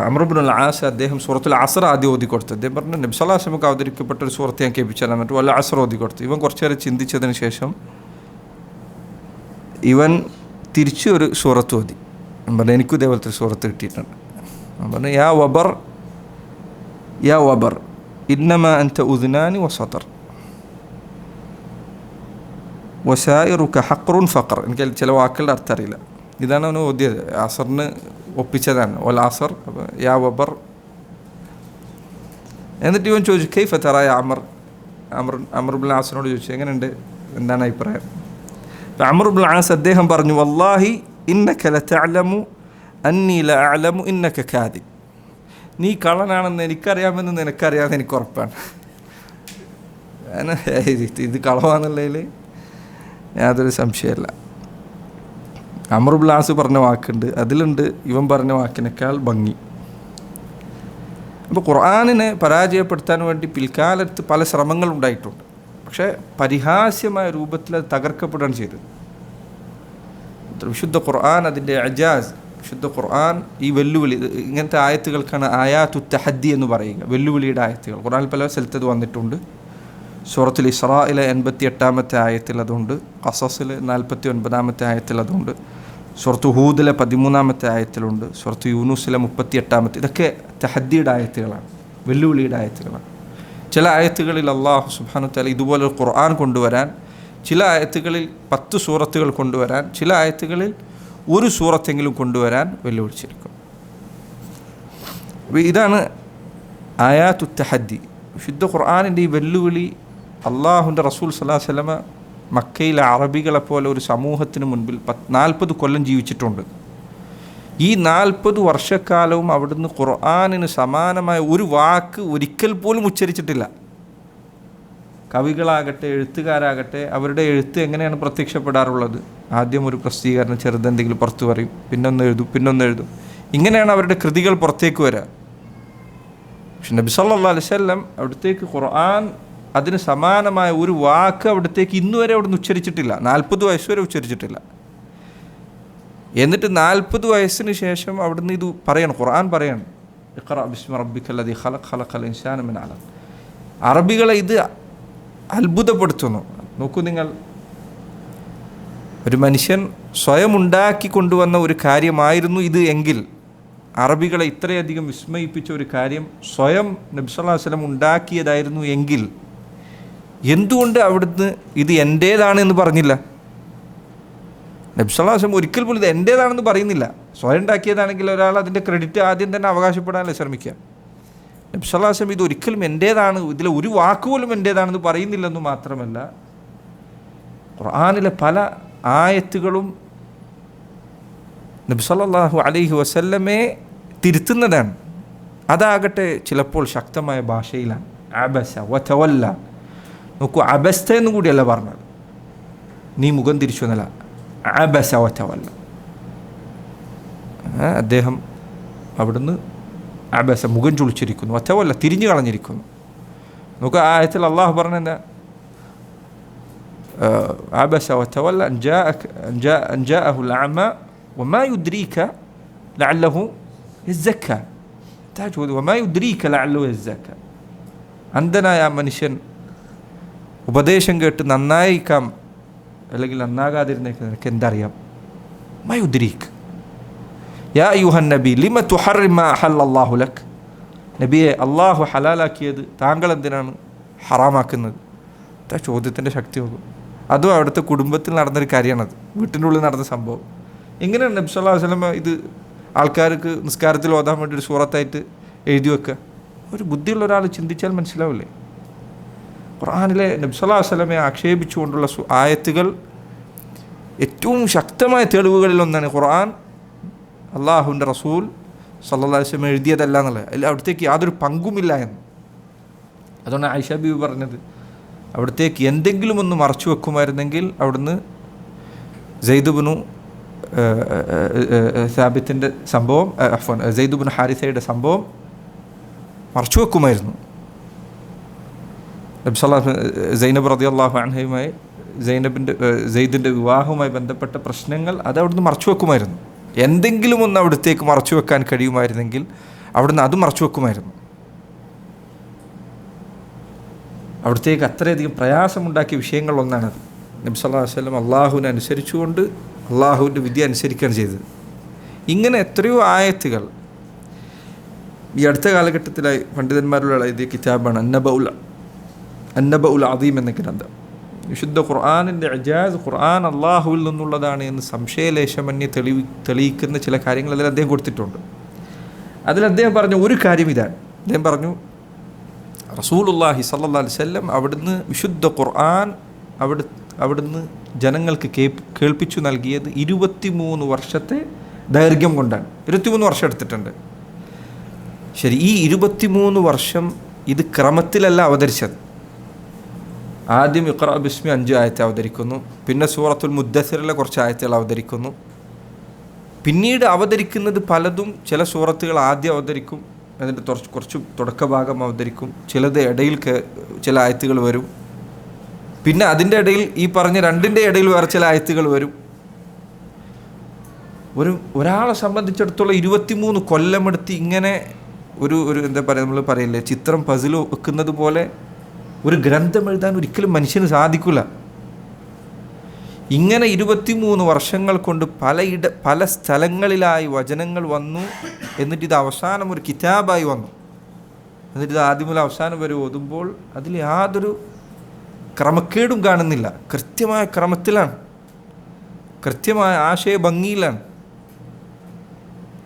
അമർ ഇബ്നുൽ ആസ് അദ്ദേഹം സൂറത്തുൽ അസ്ർ ആദ്യം ഓതിക്കൊടുത്തു. അദ്ദേഹം പറഞ്ഞു, നബി സല്ലല്ലാഹു അലൈഹി വസല്ലം അവതരിക്കപ്പെട്ട ഒരു സൂറത്ത് ഞാൻ കേൾപ്പിച്ചാൽ എന്നിട്ട് വല്ല അസ്ർ ഓതിക്കൊടുത്തു. ഇവൻ കുറച്ചു നേരം ചിന്തിച്ചതിന് ശേഷം ഇവൻ തിരിച്ചു ഒരു സൂറത്ത് ഓതി. ഞാൻ പറഞ്ഞു, എനിക്കും ഇതേപോലത്തെ സൂറത്ത് കിട്ടിയിട്ടുണ്ട്. ഞാൻ പറഞ്ഞു, യാ വബർ ഇന്നമാ അൻത ഉദ്നാനി വസതർ വസായിറുക ഹഖ്റുൻ ഫഖർ. എനിക്ക് ചില വാക്കുകളുടെ അർത്ഥം അറിയില്ല. ഇതാണ് അവന് ഓതിയത്. അസറിന് ഒപ്പിച്ചതാണ് ഒൽ അസർ. യാ വബർ. എന്നിട്ട് ഇവൻ ചോദിച്ചു, കൈഫ തറായ അമർ ഇബ്നുൽ ആസിനോട് ചോദിച്ചു, എങ്ങനെയുണ്ട്, എന്താണ് അഭിപ്രായം? അമർ ഇബ്നുൽ ആസ് അദ്ദേഹം പറഞ്ഞു, വല്ലാഹി ഇന്നക ലതഅലമു അന്നി ലഅലമു ഇന്നക കാദിബ്. നീ കള്ളനാണെന്ന് എനിക്കറിയാമെന്ന് നിനക്കറിയാമെന്ന് എനിക്ക് ഉറപ്പാണ്. ഇത് കളവാന്നുള്ളതിൽ യാതൊരു സംശയമല്ല. അമർ ഇബ്നുൽ ആസ് പറഞ്ഞ വാക്കുണ്ട്, അതിലുണ്ട് ഇവൻ പറഞ്ഞ വാക്കിനേക്കാൾ ഭംഗി. അപ്പോൾ ഖുർആനിനെ പരാജയപ്പെടുത്താൻ വേണ്ടി പിൽക്കാലത്ത് പല ശ്രമങ്ങൾ ഉണ്ടായിട്ടുണ്ട്. പക്ഷേ പരിഹാസ്യമായ രൂപത്തിൽ അത് തകർക്കപ്പെടുകയാണ് ചെയ്തത്. വിശുദ്ധ ഖുർആൻ അതിൻ്റെ അജാസ്, വിശുദ്ധ ഖുർആൻ ഈ വെല്ലുവിളി, ഇങ്ങനത്തെ ആയത്തുകൾക്കാണ് ആയാത്തു തഹദ്ദി എന്ന് പറയുക, വെല്ലുവിളിയുടെ ആയത്തുകൾ. ഖുർആനിൽ പല സ്ഥലത്ത് വന്നിട്ടുണ്ട്. സൂറത്തുൽ ഇസ്രായിലെ 88-ാമത്തെ ആയത്തിൽ അതുണ്ട്, ഖസസിൽ 49-ാമത്തെ ആയത്തിൽ അതുണ്ട്, സൂറത്ത് ഹൂദിലെ 13-ാമത്തെ ആയത്തിലുണ്ട്, സൂറത്ത് യൂനുസിലെ 38-ാമത്തെ. ഇതൊക്കെ തഹദ്ദിയുടെ ആയത്തുകളാണ്, വെല്ലുവിളിയുടെ ആയത്തുകളാണ്. ചില ആയത്തുകളിൽ അള്ളാഹു സുബ്ഹാനഹു വതആല ഇതുപോലെ ഖുർആൻ കൊണ്ടുവരാൻ, ചില ആയത്തുകളിൽ 10 സൂറത്തുകൾ കൊണ്ടുവരാൻ, ചില ആയത്തുകളിൽ ഒരു സൂറത്തെങ്കിലും കൊണ്ടുവരാൻ വെല്ലുവിളിച്ചിരിക്കും. അപ്പോൾ ഇതാണ് ആയാത്തു തഹദ്ദി. വിശുദ്ധ ഖുർആനിൻ്റെ ഈ വെല്ലുവിളി അള്ളാഹുവിൻ്റെ റസൂൽ സ്വല്ലല്ലാഹു അലൈഹി വസല്ലമ മക്കയിലെ അറബികളെപ്പോലെ ഒരു സമൂഹത്തിന് മുൻപിൽ 40 കൊല്ലം ജീവിച്ചിട്ടുണ്ട്. ഈ 40 വർഷക്കാലവും അവിടുന്ന് ഖുർആനിന് സമാനമായ ഒരു വാക്ക് ഒരിക്കൽ പോലും ഉച്ചരിച്ചിട്ടില്ല. കവികളാകട്ടെ എഴുത്തുകാരാകട്ടെ അവരുടെ എഴുത്ത് എങ്ങനെയാണ് പ്രത്യക്ഷപ്പെടാറുള്ളത്? ആദ്യം ഒരു പ്രസിദ്ധീകരണം ചെറുതെന്തെങ്കിലും പുറത്തു പറയും, പിന്നൊന്ന് എഴുതും. ഇങ്ങനെയാണ് അവരുടെ കൃതികൾ പുറത്തേക്ക് വരിക. പക്ഷെ നബി സല്ലല്ലാഹു അലൈഹി വസല്ലം അവിടത്തേക്ക് ഖുർആൻ അതിന് സമാനമായ ഒരു വാക്ക് അവിടത്തേക്ക് ഇന്നുവരെ അവിടുന്ന് ഉച്ചരിച്ചിട്ടില്ല. 40 വയസ്സ് വരെ ഉച്ചരിച്ചിട്ടില്ല. എന്നിട്ട് 40 വയസ്സിന് ശേഷം അവിടുന്ന് ഇത് പറയണം, ഖുർആൻ പറയണം, ഇഖ്റ ബിസ്മി റബ്ബിക്കല്ലദീ ഖലഖ് ഖലഖൽ ഇൻസാന മിൻ അലഖ്. അറബികളെ ഇത് അത്ഭുതപ്പെടുത്തുന്നു. നോക്കൂ നിങ്ങൾ, ഒരു മനുഷ്യൻ സ്വയം ഉണ്ടാക്കി കൊണ്ടുവന്ന ഒരു കാര്യമായിരുന്നു ഇത് എങ്കിൽ, അറബികളെ ഇത്രയധികം വിസ്മയിപ്പിച്ച ഒരു കാര്യം സ്വയം നബി സല്ലല്ലാഹു അലൈഹി വസല്ലം ഉണ്ടാക്കിയതായിരുന്നു എങ്കിൽ എന്തുകൊണ്ട് അവിടുന്ന് ഇത് എൻ്റേതാണെന്ന് പറഞ്ഞില്ല? നബി സല്ലല്ലാഹു അലൈഹി വസല്ലം ഒരിക്കൽ പോലും ഇത് എൻ്റേതാണെന്ന് പറയുന്നില്ല. സ്വയം ഉണ്ടാക്കിയതാണെങ്കിൽ ഒരാൾ അതിൻ്റെ ക്രെഡിറ്റ് ആദ്യം തന്നെ അവകാശപ്പെടാനല്ലേ ശ്രമിക്കുക. നബി സല്ലല്ലാഹു അലൈഹി വസല്ലം ഇത് ഒരിക്കലും എൻ്റേതാണ്, ഇതിലെ ഒരു വാക്കുപോലും എൻ്റേതാണെന്ന് പറയുന്നില്ലെന്ന് മാത്രമല്ല, ഖുർആനിലെ പല ആയത്തുകളും നബി സല്ലല്ലാഹു അലൈഹി വസല്ലമയെ തിരുത്തുന്നതാണ്. അതാകട്ടെ ചിലപ്പോൾ ശക്തമായ ഭാഷയിലാണ്. അബസ വതവല്ല. നോക്കൂ, അബസ്ത എന്നും കൂടിയല്ല പറഞ്ഞത്, നീ മുഖം തിരിച്ചു എന്നല്ല. അബസ വതവല്ല. അദ്ദേഹം അവിടുന്ന് അബസ മുഖം ചുളിച്ചിരിക്കുന്നു, വതവല്ല തിരിഞ്ഞു കളഞ്ഞിരിക്കുന്നു. നോക്കൂ, ആ ആയത്തിൽ അള്ളാഹു പറഞ്ഞെന്താ? അബസ വതവല്ല അൻ ജാഅഹുൽ അഅമ വമാ യുദ്രീക ലഅല്ലഹു യസ്സക്ക. വമാ യുദ്രീക ലഅല്ലഹു യസ്സക്ക. അന്ധനായ ആ മനുഷ്യൻ ഉപദേശം കേട്ട് നന്നായിക്കാം അല്ലെങ്കിൽ നന്നാകാതിരുന്നേക്ക് നിനക്ക് എന്തറിയാം? മാ യുദ്രീക യാ അയ്യുഹൻ നബി ലിമ തുഹർറിമു മാ അഹല്ലല്ലാഹു ലക്. നബിയെ, അള്ളാഹു ഹലാലാക്കിയത് താങ്കൾ എന്തിനാണ് ഹറാമാക്കുന്നത്? ചോദ്യത്തിൻ്റെ ശക്തി നോക്കും. അതും അവിടുത്തെ കുടുംബത്തിൽ നടന്നൊരു കാര്യമാണത്, വീട്ടിൻ്റെ ഉള്ളിൽ നടന്ന സംഭവം. എങ്ങനെയാണ് നബി സല്ലല്ലാഹു അലൈഹി വസല്ലം ഇത് ആൾക്കാർക്ക് നിസ്കാരത്തിൽ ഓതാൻ വേണ്ടി ഒരു സൂറത്തായിട്ട് എഴുതി വെക്കുക? ഒരു ബുദ്ധിയുള്ള ഒരാൾ ചിന്തിച്ചാൽ മനസ്സിലാവില്ലേ? ഖുർആനിലെ നബി സല്ലല്ലാഹു അലൈഹി വസല്ലമയെ ആക്ഷേപിച്ചുകൊണ്ടുള്ള ആയത്തുകൾ ഏറ്റവും ശക്തമായ തെളിവുകളിലൊന്നാണ്. ഖുർആൻ അള്ളാഹുവിൻ്റെ റസൂൽ സല്ലല്ലാഹു അലൈഹി വസല്ലം എഴുതിയതല്ല എന്നുള്ളത്, അതിൽ അവിടത്തേക്ക് യാതൊരു പങ്കുമില്ല എന്ന്. അതുകൊണ്ട് ആയിഷ ബീവി പറഞ്ഞത്, അവിടത്തേക്ക് എന്തെങ്കിലും ഒന്ന് മറച്ചു വെക്കുമായിരുന്നെങ്കിൽ അവിടുന്ന് സെയ്ദ് ഇബ്നു സാബിത്തിൻ്റെ സംഭവം, സെയ്ദ് ഇബ്നു ഹാരിസയുടെ സംഭവം മറച്ചു വെക്കുമായിരുന്നു. നബി സല്ലല്ലാഹു അലൈഹി വസല്ലം സൈനബ് റളിയല്ലാഹു അൻഹയുമായി സെയ്ദിൻ്റെ വിവാഹവുമായി ബന്ധപ്പെട്ട പ്രശ്നങ്ങൾ അത് അവിടുന്ന് മറച്ചു വെക്കുമായിരുന്നു. എന്തെങ്കിലും ഒന്ന് അവിടത്തേക്ക് മറച്ചു വെക്കാൻ കഴിയുമായിരുന്നെങ്കിൽ അവിടുന്ന് അത് മറച്ചു വെക്കുമായിരുന്നു. അവിടത്തേക്ക് അത്രയധികം പ്രയാസമുണ്ടാക്കിയ വിഷയങ്ങളൊന്നാണത്. നബി സല്ലല്ലാഹു അലൈഹി വസല്ലം അള്ളാഹുവിനെ അനുസരിച്ചുകൊണ്ട് അള്ളാഹുവിൻ്റെ വിധി അനുസരിക്കുകയാണ് ചെയ്തത്. ഇങ്ങനെ എത്രയോ ആയത്തുകൾ ഈ അടുത്ത കാലഘട്ടത്തിലായി പണ്ഡിതന്മാരുടെ എഴുതിയ കിതാബാണ് അന്നബഉൽ അദീം എന്ന ഗ്രന്ഥം. വിശുദ്ധ ഖുർആനിൻ്റെ ഇജാസ്, ഖുർആൻ അള്ളാഹുവിൽ നിന്നുള്ളതാണ് എന്ന് സംശയലേശമന്യേ തെളിയിക്കുന്ന ചില കാര്യങ്ങൾ അതിൽ അദ്ദേഹം കൊടുത്തിട്ടുണ്ട്. അതിൽ അദ്ദേഹം പറഞ്ഞ ഒരു കാര്യം ഇതാണ്. അദ്ദേഹം പറഞ്ഞു, റസൂലുള്ളാഹി സ്വല്ലല്ലാഹു അലൈഹി വസല്ലം അവിടുന്ന് വിശുദ്ധ ഖുർആൻ അവിടുന്ന് ജനങ്ങൾക്ക് കേൾപ്പിച്ചു നൽകിയത് 23 വർഷത്തെ ദൈർഘ്യം കൊണ്ടാണ്. 23 വർഷം എടുത്തിട്ടുണ്ട്. ശരി, ഈ 23 വർഷം ഇത് ക്രമത്തിലല്ല അവതരിച്ചത്. ആദ്യം ഇഖ്റ ബിസ്മി 5 ആയത്തെ അവതരിക്കുന്നു, പിന്നെ സൂറത്തുൽ മുദ്ദസ്സിറിലെ കുറച്ച് ആയത്തുകൾ അവതരിക്കുന്നു. പിന്നീട് അവതരിക്കുന്നത് പലതും ചില സൂറത്തുകൾ ആദ്യം അവതരിക്കും, അതിൻ്റെ കുറച്ച് തുടക്കഭാഗം അവതരിക്കും, ചിലത് ഇടയിൽ ചില ആയത്തുകൾ വരും, പിന്നെ അതിൻ്റെ ഇടയിൽ ഈ പറഞ്ഞ രണ്ടിൻ്റെ ഇടയിൽ വേറെ ചില ആയത്തുകൾ വരും. ഒരാളെ സംബന്ധിച്ചിടത്തോളം 23 കൊല്ലമെടുത്ത് ഇങ്ങനെ ഒരു എന്താ പറയുക, നമ്മൾ പറയില്ലേ ചിത്രം പസിൽ വെക്കുന്നത് പോലെ ഒരു ഗ്രന്ഥം എഴുതാൻ ഒരിക്കലും മനുഷ്യന് സാധിക്കില്ല. ഇങ്ങനെ 23 വർഷങ്ങൾ കൊണ്ട് പല സ്ഥലങ്ങളിലായി വചനങ്ങൾ വന്നു. എന്നിട്ട് ഇത് അവസാനം ഒരു കിതാബായി വന്നു. എന്നിട്ട് ഇത് ആദ്യം മുതൽ അവസാനം വരെ ഓതുമ്പോൾ അതിൽ യാതൊരു ക്രമക്കേടും കാണുന്നില്ല. കൃത്യമായ ക്രമത്തിലാണ്, കൃത്യമായ ആശയ ഭംഗിയിലാണ്.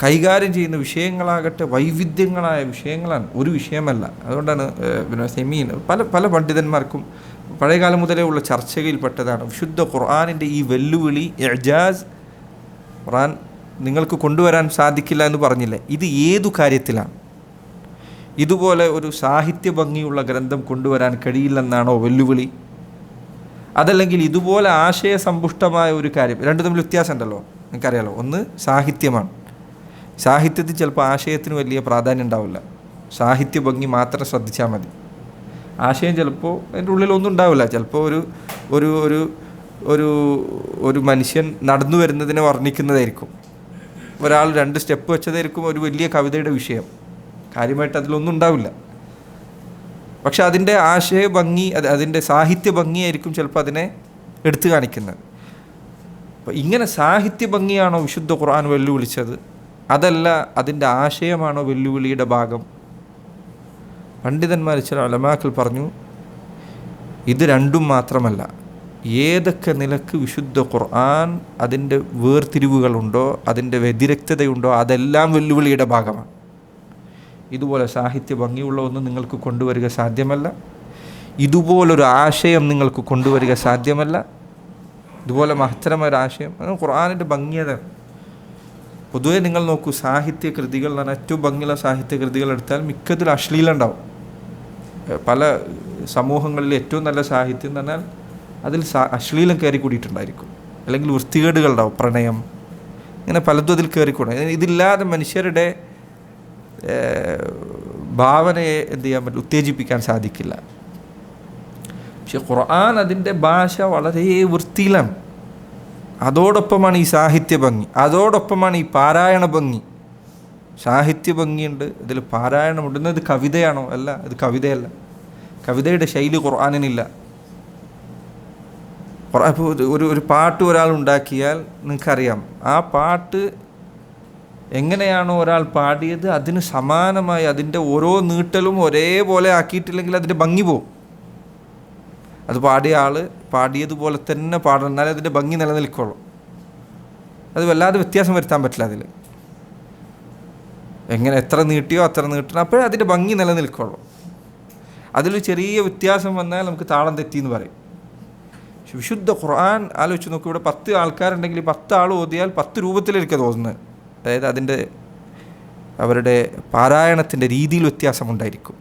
കൈകാര്യം ചെയ്യുന്ന വിഷയങ്ങളാകട്ടെ വൈവിധ്യങ്ങളായ വിഷയങ്ങളാണ്, ഒരു വിഷയമല്ല. അതുകൊണ്ടാണ് പിന്നെ സെമീൻ പല പണ്ഡിതന്മാർക്കും പഴയകാലം മുതലേ ഉള്ള ചർച്ചയിൽപ്പെട്ടതാണ് വിശുദ്ധ ഖുർആനിൻ്റെ ഈ വെല്ലുവിളി. ഇഅ്ജാസ് ഖുർആൻ നിങ്ങൾക്ക് കൊണ്ടുവരാൻ സാധിക്കില്ല എന്ന് പറഞ്ഞില്ലേ, ഇത് ഏതു കാര്യത്തിലാണ്? ഇതുപോലെ ഒരു സാഹിത്യ ഭംഗിയുള്ള ഗ്രന്ഥം കൊണ്ടുവരാൻ കഴിയില്ലെന്നാണോ വെല്ലുവിളി? അതല്ലെങ്കിൽ ഇതുപോലെ ആശയസമ്പുഷ്ടമായ ഒരു കാര്യം? രണ്ടും തമ്മിൽ വ്യത്യാസമുണ്ടല്ലോ, നിങ്ങൾക്കറിയാലോ. ഒന്ന് സാഹിത്യമാണ്. സാഹിത്യത്തിൽ ചിലപ്പോൾ ആശയത്തിന് വലിയ പ്രാധാന്യം ഉണ്ടാവില്ല, സാഹിത്യ ഭംഗി മാത്രം ശ്രദ്ധിച്ചാൽ മതി. ആശയം ചിലപ്പോൾ അതിൻ്റെ ഉള്ളിലൊന്നും ഉണ്ടാവില്ല. ചിലപ്പോൾ ഒരു ഒരു ഒരു ഒരു ഒരു മനുഷ്യൻ നടന്നു വരുന്നതിനെ വർണ്ണിക്കുന്നതായിരിക്കും, ഒരാൾ 2 സ്റ്റെപ്പ് വെച്ചതായിരിക്കും ഒരു വലിയ കവിതയുടെ വിഷയം. കാര്യമായിട്ട് അതിലൊന്നും ഉണ്ടാവില്ല. പക്ഷെ അതിൻ്റെ ആശയ ഭംഗി, അതിൻ്റെ സാഹിത്യ ഭംഗിയായിരിക്കും ചിലപ്പോൾ അതിനെ എടുത്തു കാണിക്കുന്നത്. അപ്പോൾ ഇങ്ങനെ സാഹിത്യ ഭംഗിയാണോ വിശുദ്ധ ഖുർആൻ വെല്ലുവിളിച്ചത്, അതല്ല അതിൻ്റെ ആശയമാണോ വെല്ലുവിളിയുടെ ഭാഗം? പണ്ഡിതന്മാർ ചില ഉലമാക്കൾ പറഞ്ഞു, ഇത് രണ്ടും മാത്രമല്ല, ഏതൊക്കെ നിലക്ക് വിശുദ്ധ ഖുർആൻ അതിൻ്റെ വേർതിരിവുകളുണ്ടോ, അതിൻ്റെ വ്യതിരക്തതയുണ്ടോ, അതെല്ലാം വെല്ലുവിളിയുടെ ഭാഗമാണ്. ഇതുപോലെ സാഹിത്യ ഭംഗിയുള്ള ഒന്നും നിങ്ങൾക്ക് കൊണ്ടുവരിക സാധ്യമല്ല, ഇതുപോലൊരു ആശയം നിങ്ങൾക്ക് കൊണ്ടുവരിക സാധ്യമല്ല, ഇതുപോലെ മഹത്തരമായ ഒരു ആശയം. അത് ഖുർആനിൻ്റെ ഭംഗിയതാണ്. പൊതുവേ നിങ്ങൾ നോക്കൂ, സാഹിത്യ കൃതികൾ എന്ന് പറഞ്ഞാൽ ഏറ്റവും ഭംഗിയുള്ള സാഹിത്യ കൃതികൾ എടുത്താൽ മിക്കതിൽ അശ്ലീലം ഉണ്ടാവും. പല സമൂഹങ്ങളിൽ ഏറ്റവും നല്ല സാഹിത്യം എന്ന് പറഞ്ഞാൽ അതിൽ അശ്ലീലം കയറി കൂടിയിട്ടുണ്ടായിരിക്കും, അല്ലെങ്കിൽ വൃത്തികേടുകളുണ്ടാവും, പ്രണയം, ഇങ്ങനെ പലതും അതിൽ കയറിക്കൂടാം. ഇതില്ലാതെ മനുഷ്യരുടെ ഭാവനയെ എന്ത് ചെയ്യാൻ പറ്റും, ഉത്തേജിപ്പിക്കാൻ സാധിക്കില്ല. പക്ഷെ ഖുർആൻ അതിൻ്റെ ഭാഷ വളരെ വൃത്തിയിലാണ്. അതോടൊപ്പമാണ് ഈ സാഹിത്യ ഭംഗി, അതോടൊപ്പമാണ് ഈ പാരായണ ഭംഗി. സാഹിത്യ ഭംഗിയുണ്ട്, ഇതിൽ പാരായണമുണ്ട്. ഇത് കവിതയാണോ? അല്ല, ഇത് കവിതയല്ല. കവിതയുടെ ശൈലി ഖുർആനിനില്ല. ഇപ്പോൾ ഒരു പാട്ട് ഒരാൾ ഉണ്ടാക്കിയാൽ നിങ്ങൾക്കറിയാം, ആ പാട്ട് എങ്ങനെയാണോ ഒരാൾ പാടിയത് അതിന് സമാനമായി അതിൻ്റെ ഓരോ നീട്ടലും ഒരേപോലെ ആക്കിയിട്ടില്ലെങ്കിൽ അതിൻ്റെ ഭംഗി പോവും. അത് പാടിയ ആൾ പാടിയതുപോലെ തന്നെ പാടണം, എന്നാലേ അതിൻ്റെ ഭംഗി നിലനിൽക്കുള്ളൂ. അത് വല്ലാതെ വ്യത്യാസം വരുത്താൻ പറ്റില്ല അതിൽ. എങ്ങനെ എത്ര നീട്ടിയോ അത്ര നീട്ടണം, അപ്പോഴേ അതിൻ്റെ ഭംഗി നിലനിൽക്കുള്ളൂ. അതിൽ ചെറിയ വ്യത്യാസം വന്നാൽ നമുക്ക് താളം തെറ്റിയെന്ന് പറയും. പക്ഷെ വിശുദ്ധ ഖുർആൻ ആലോചിച്ച് നോക്കും, ഇവിടെ 10 ആൾക്കാരുണ്ടെങ്കിൽ 10 ആൾ ഓതിയാൽ 10 രൂപത്തിലായിരിക്കും അത് ഓതുന്നത്. അതായത് അതിൻ്റെ അവരുടെ പാരായണത്തിൻ്റെ രീതിയിൽ വ്യത്യാസമുണ്ടായിരിക്കും.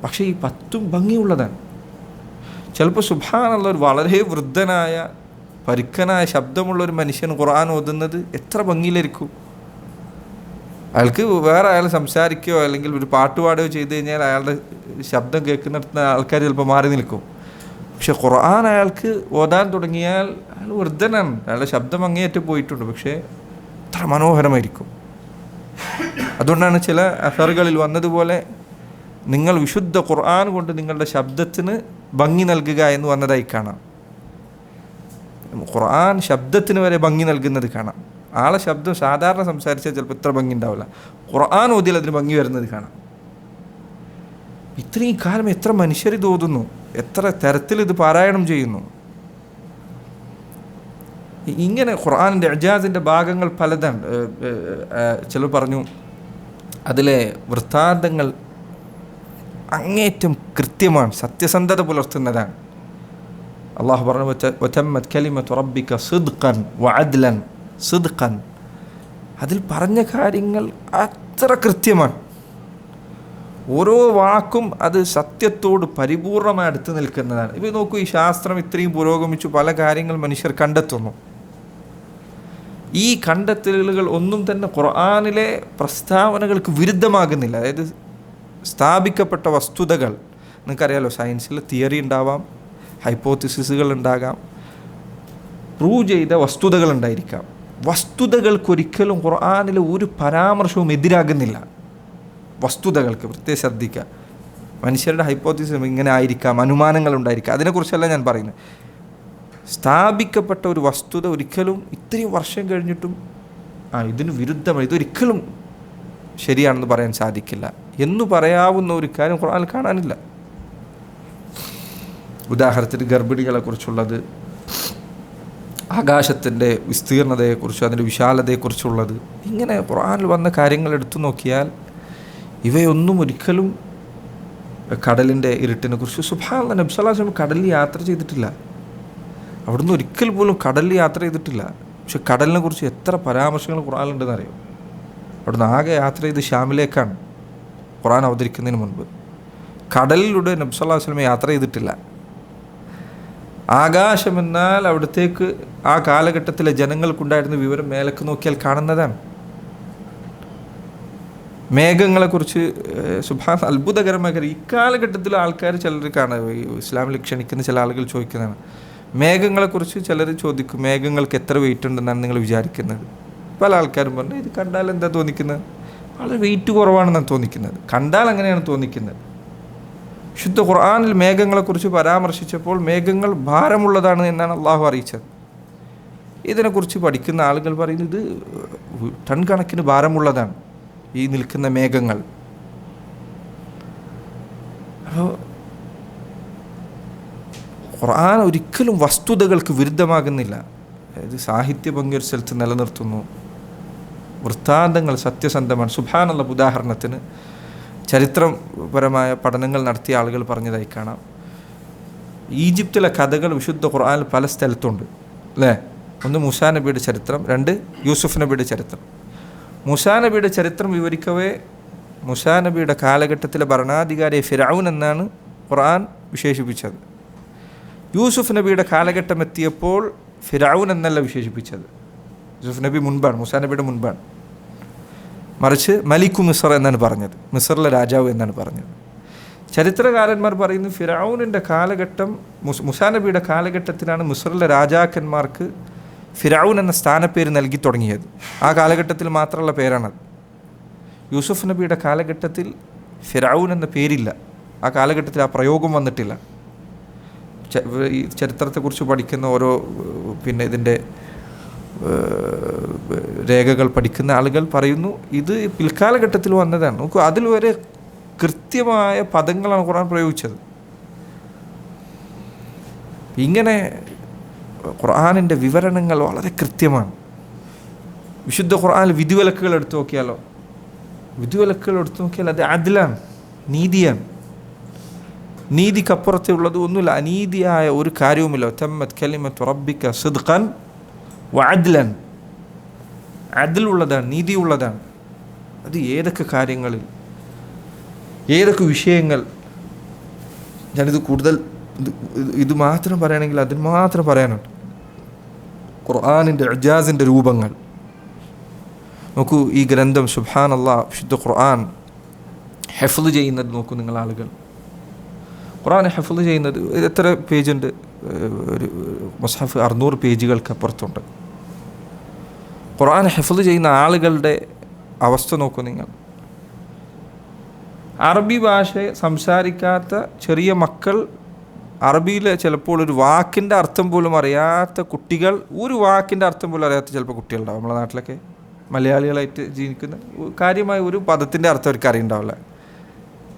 പക്ഷേ ഈ 10ഉം ഭംഗിയുള്ളതാണ്. ചിലപ്പോൾ സുബ്ഹാനല്ലാഹ് ഒരു വളരെ വൃദ്ധനായ പരുക്കനായ ശബ്ദമുള്ളൊരു മനുഷ്യൻ ഖുർആൻ ഓതുന്നത് എത്ര ഭംഗിയിലായിരിക്കും. അയാൾക്ക് വേറെ അയാൾ സംസാരിക്കുകയോ അല്ലെങ്കിൽ ഒരു പാട്ട് പാടുകയോ ചെയ്ത് കഴിഞ്ഞാൽ അയാളുടെ ശബ്ദം കേൾക്കുന്നിടത്ത് ആൾക്കാർ ചിലപ്പോൾ മാറി നിൽക്കും. പക്ഷെ ഖുർആൻ അയാൾക്ക് ഓതാൻ തുടങ്ങിയാൽ അയാൾ വൃദ്ധനാണ്, അയാളുടെ ശബ്ദം അങ്ങേയറ്റം പോയിട്ടുണ്ട്, പക്ഷേ എത്ര മനോഹരമായിരിക്കും. അതുകൊണ്ടാണ് ചില അസറുകളിൽ വന്നതുപോലെ നിങ്ങൾ വിശുദ്ധ ഖുർആൻ കൊണ്ട് നിങ്ങളുടെ ശബ്ദത്തിന് ഭംഗി നൽകുക എന്ന് വന്നതായി കാണാം. ഖുർആൻ ശബ്ദത്തിന് വരെ ഭംഗി നൽകുന്നത് കാണാം. ആളെ ശബ്ദം സാധാരണ സംസാരിച്ചാൽ ചിലപ്പോൾ ഇത്ര ഭംഗി ഉണ്ടാവില്ല, ഖുർആൻ ഓതിയാൽ അതിന് ഭംഗി വരുന്നത് കാണാം. ഇത്രയും കാലം എത്ര മനുഷ്യരിത് ഓതുന്നു, എത്ര തരത്തിൽ ഇത് പാരായണം ചെയ്യുന്നു. ഇങ്ങനെ ഖുർആനിൻ്റെ ഇഅ്ജാസിൻ്റെ ഭാഗങ്ങൾ പലതാണ്. ചിലർ പറഞ്ഞു അതിലെ വൃത്താന്തങ്ങൾ അങ്ങേറ്റം കൃത്യമാണ്, സത്യസന്ധത പുലർത്തുന്നതാണ്. അള്ളാഹു പറഞ്ഞു, വതമ്മത് കലിമതു റബ്ബിക സിദ്ഖൻ വഅദ്ലൻ. സിദ്ഖൻ, അതിൽ പറഞ്ഞ കാര്യങ്ങൾ അത്ര കൃത്യമാണ്. ഓരോ വാക്കും അത് സത്യത്തോട് പരിപൂർണമായി അടുത്ത് നിൽക്കുന്നതാണ്. ഇപ്പോൾ നോക്കൂ, ഈ ശാസ്ത്രം ഇത്രയും പുരോഗമിച്ചു, പല കാര്യങ്ങൾ മനുഷ്യർ കണ്ടെത്തുന്നു. ഈ കണ്ടെത്തലുകൾ ഒന്നും തന്നെ ഖുർആനിലെ പ്രസ്താവനകൾക്ക് വിരുദ്ധമാകുന്നില്ല. അതായത് സ്ഥാപിക്കപ്പെട്ട വസ്തുതകൾ, നിങ്ങൾക്കറിയാലോ, സയൻസിൽ തിയറി ഉണ്ടാവാം, ഹൈപ്പോത്തിസിസുകൾ ഉണ്ടാകാം, പ്രൂവ് ചെയ്ത വസ്തുതകൾ ഉണ്ടായിരിക്കാം. വസ്തുതകൾക്കൊരിക്കലും ഖുർആനിലെ ഒരു പരാമർശവും എതിരാകുന്നില്ല. വസ്തുതകൾക്ക് പ്രത്യേകം ശ്രദ്ധിക്കുക. മനുഷ്യരുടെ ഹൈപ്പോത്തിസിസ് ഇങ്ങനെ ആയിരിക്കാം, അനുമാനങ്ങൾ ഉണ്ടായിരിക്കാം, അതിനെക്കുറിച്ചല്ല ഞാൻ പറയുന്നത്. സ്ഥാപിക്കപ്പെട്ട ഒരു വസ്തുത ഒരിക്കലും ഇത്രയും വർഷം കഴിഞ്ഞിട്ടും ഇതിന് വിരുദ്ധമായി, ഇതൊരിക്കലും ശരിയാണെന്ന് പറയാൻ സാധിക്കില്ല. എന്നു പറയാവുന്ന ഒരു കാര്യം ഖുർആനിൽ കാണാനില്ല. ഉദാഹരണത്തിന് ഗർഭിണികളെക്കുറിച്ചുള്ളത്, ആകാശത്തിൻ്റെ വിസ്തീർണതയെക്കുറിച്ച്, അതിൻ്റെ വിശാലതയെക്കുറിച്ചുള്ളത്, ഇങ്ങനെ ഖുർആനിൽ വന്ന കാര്യങ്ങൾ എടുത്തു നോക്കിയാൽ ഇവയൊന്നും ഒരിക്കലും കടലിൻ്റെ ഇരുട്ടിനെ കുറിച്ച് സുബ്ഹാനല്ലാഹ് നബി സല്ലല്ലാഹു അലൈഹി വസല്ലം കടലിൽ യാത്ര ചെയ്തിട്ടില്ല. അവിടുന്ന് ഒരിക്കൽ പോലും കടലിൽ യാത്ര ചെയ്തിട്ടില്ല. പക്ഷെ കടലിനെ കുറിച്ച് എത്ര പരാമർശങ്ങൾ ഖുർആനിലുണ്ടെന്ന് അറിയോ? അവിടുന്ന് ആകെ യാത്ര ചെയ്ത് ഷാമിലേക്കാണ് ഖുർആൻ അവതരിക്കുന്നതിന് മുൻപ്. കടലിലൂടെ നബി സല്ലല്ലാഹു അലൈഹി വസല്ലം യാത്ര ചെയ്തിട്ടില്ല. ആകാശമെന്നാൽ അവിടത്തേക്ക് ആ കാലഘട്ടത്തിലെ ജനങ്ങൾക്കുണ്ടായിരുന്ന വിവരം മേലേക്ക് നോക്കിയാൽ കാണുന്നതാണ്. മേഘങ്ങളെക്കുറിച്ച് സുബ്ഹാന അത്ഭുതകരമായ കാര്യം, ഇക്കാലഘട്ടത്തിൽ ആൾക്കാർ ചിലർ കാണുക, ഇസ്ലാമിൽ ക്ഷണിക്കുന്ന ചില ആളുകൾ ചോദിക്കുന്നതാണ്, മേഘങ്ങളെക്കുറിച്ച് ചിലർ ചോദിക്കും, മേഘങ്ങൾക്ക് എത്ര വെയിറ്റ് ഉണ്ടെന്നാണ് നിങ്ങൾ വിചാരിക്കുന്നത്? പല ആൾക്കാരും പറഞ്ഞു, ഇത് കണ്ടാൽ എന്താ തോന്നിക്കുന്നത്? വളരെ വെയിറ്റ് കുറവാണെന്നാണ് തോന്നിക്കുന്നത്, കണ്ടാൽ അങ്ങനെയാണ് തോന്നിക്കുന്നത്. ശുദ്ധ ഖുർആനിൽ മേഘങ്ങളെക്കുറിച്ച് പരാമർശിച്ചപ്പോൾ മേഘങ്ങൾ ഭാരമുള്ളതാണ് എന്നാണ് അള്ളാഹു അറിയിച്ചത്. ഇതിനെക്കുറിച്ച് പഠിക്കുന്ന ആളുകൾ പറയുന്നത് ഇത് ടൺ കണക്കിന് ഭാരമുള്ളതാണ് ഈ നിൽക്കുന്ന മേഘങ്ങൾ. അപ്പോൾ ഖുർആൻ ഒരിക്കലും വസ്തുതകൾക്ക് വിരുദ്ധമാകുന്നില്ല. അതായത് സാഹിത്യ ഭംഗി ഒരു സ്ഥലത്ത് നിലനിർത്തുന്നു, വൃത്താന്തങ്ങൾ സത്യസന്ധമാണ്. സുബ്ഹാനല്ലാഹ്, ഉദാഹരണത്തിന് ചരിത്രപരമായ പഠനങ്ങൾ നടത്തിയ ആളുകൾ പറഞ്ഞതായി കാണാം, ഈജിപ്തിലെ കഥകൾ വിശുദ്ധ ഖുർആനിൽ പല സ്ഥലത്തുണ്ട് അല്ലേ? ഒന്ന് മൂസാ നബിയുടെ ചരിത്രം, രണ്ട് യൂസുഫ് നബിയുടെ ചരിത്രം. മൂസാ നബിയുടെ ചരിത്രം വിവരിക്കവേ മൂസാ നബിയുടെ കാലഘട്ടത്തിലെ ഭരണാധികാരിയെ ഫിർഔൻ എന്നാണ് ഖുർആൻ വിശേഷിപ്പിച്ചത്. യൂസുഫ് നബിയുടെ കാലഘട്ടം എത്തിയപ്പോൾ ഫിർഔൻ എന്നല്ല വിശേഷിപ്പിച്ചത്. യൂസുഫ് നബി മുൻപാണ്, മൂസാ നബിയുടെ മുൻപാണ്. മറിച്ച് മലിക്കു മിസർ എന്നാണ് പറഞ്ഞത്, മിസറിലെ രാജാവ് എന്നാണ് പറഞ്ഞത്. ചരിത്രകാരന്മാർ പറയുന്നു ഫിർഔനിൻ്റെ കാലഘട്ടം, മൂസാ നബിയുടെ കാലഘട്ടത്തിലാണ് മിസറിലെ രാജാക്കന്മാർക്ക് ഫിർഔൻ എന്ന സ്ഥാനപ്പേര് നൽകി തുടങ്ങിയത്. ആ കാലഘട്ടത്തിൽ മാത്രമുള്ള പേരാണത്. യൂസുഫ് നബിയുടെ കാലഘട്ടത്തിൽ ഫിർഔൻ എന്ന പേരില്ല, ആ കാലഘട്ടത്തിൽ ആ പ്രയോഗം വന്നിട്ടില്ല. ഈ ചരിത്രത്തെക്കുറിച്ച് പഠിക്കുന്ന ഓരോ ഇതിൻ്റെ രേഖകൾ പഠിക്കുന്ന ആളുകൾ പറയുന്നു ഇത് പിൽക്കാലഘട്ടത്തിൽ വന്നതാണ്. നോക്കൂ, അതിൽ വരെ കൃത്യമായ പദങ്ങളാണ് ഖുർആൻ പ്രയോഗിച്ചത്. ഇങ്ങനെ ഖുർആനിൻ്റെ വിവരണങ്ങൾ വളരെ കൃത്യമാണ്. വിശുദ്ധ ഖുർആനിൽ വിധിവിലക്കുകൾ എടുത്തു നോക്കിയാലോ, വിധിവിലക്കുകൾ എടുത്തു നോക്കിയാൽ അത് അദ്ലാണ്, നീതിയാണ്. നീതിക്കപ്പുറത്തുള്ളത് ഒന്നുമില്ല, അനീതിയായ ഒരു കാര്യവുമില്ല. തമ്മത് കലിമത്തു റബ്ബിക സിദ്ഖൻ വഅദ്ലൻ, അദ്ലുള്ളതാണ്, നീതിയുള്ളതാണ്. അത് ഏതൊക്കെ കാര്യങ്ങളിൽ, ഏതൊക്കെ വിഷയങ്ങൾ. ഞാനിത് കൂടുതൽ ഇത് മാത്രം പറയുകയാണെങ്കിൽ അതിന് മാത്രം പറയാനുണ്ട്. ഖുർആനിൻ്റെ ഇജാസിൻ്റെ രൂപങ്ങൾ നോക്കൂ. ഈ ഗ്രന്ഥം സുബ്ഹാനല്ലാഹ്, വിശുദ്ധ ഖുർആൻ ഹെഫ്ള് ചെയ്യുന്നത് നോക്കൂ നിങ്ങൾ ആളുകൾ. ഖുർആൻ ഹെഫ്ള് ചെയ്യുന്നത് എത്ര പേജുണ്ട്? ഒരു മുസ്ഹഫ് 600 പേജുകൾക്ക് അപ്പുറത്തുണ്ട്. ഖുർആൻ ഹെഫ്ള് ചെയ്യുന്ന ആളുകളുടെ അവസ്ഥ നോക്കൂ നിങ്ങൾ. അറബി ഭാഷ സംസാരിക്കാത്ത ചെറിയ മക്കൾ, അറബിയിൽ ചിലപ്പോൾ ഒരു വാക്കിൻ്റെ അർത്ഥം പോലും അറിയാത്ത കുട്ടികൾ, ഒരു വാക്കിൻ്റെ അർത്ഥം പോലും അറിയാത്ത ചിലപ്പോൾ കുട്ടികളുണ്ടാവും. നമ്മളെ നാട്ടിലൊക്കെ മലയാളികളായിട്ട് ജീവിക്കുന്ന കാര്യമായ ഒരു പദത്തിൻ്റെ അർത്ഥം അവർക്ക് അറിയുണ്ടാവില്ല.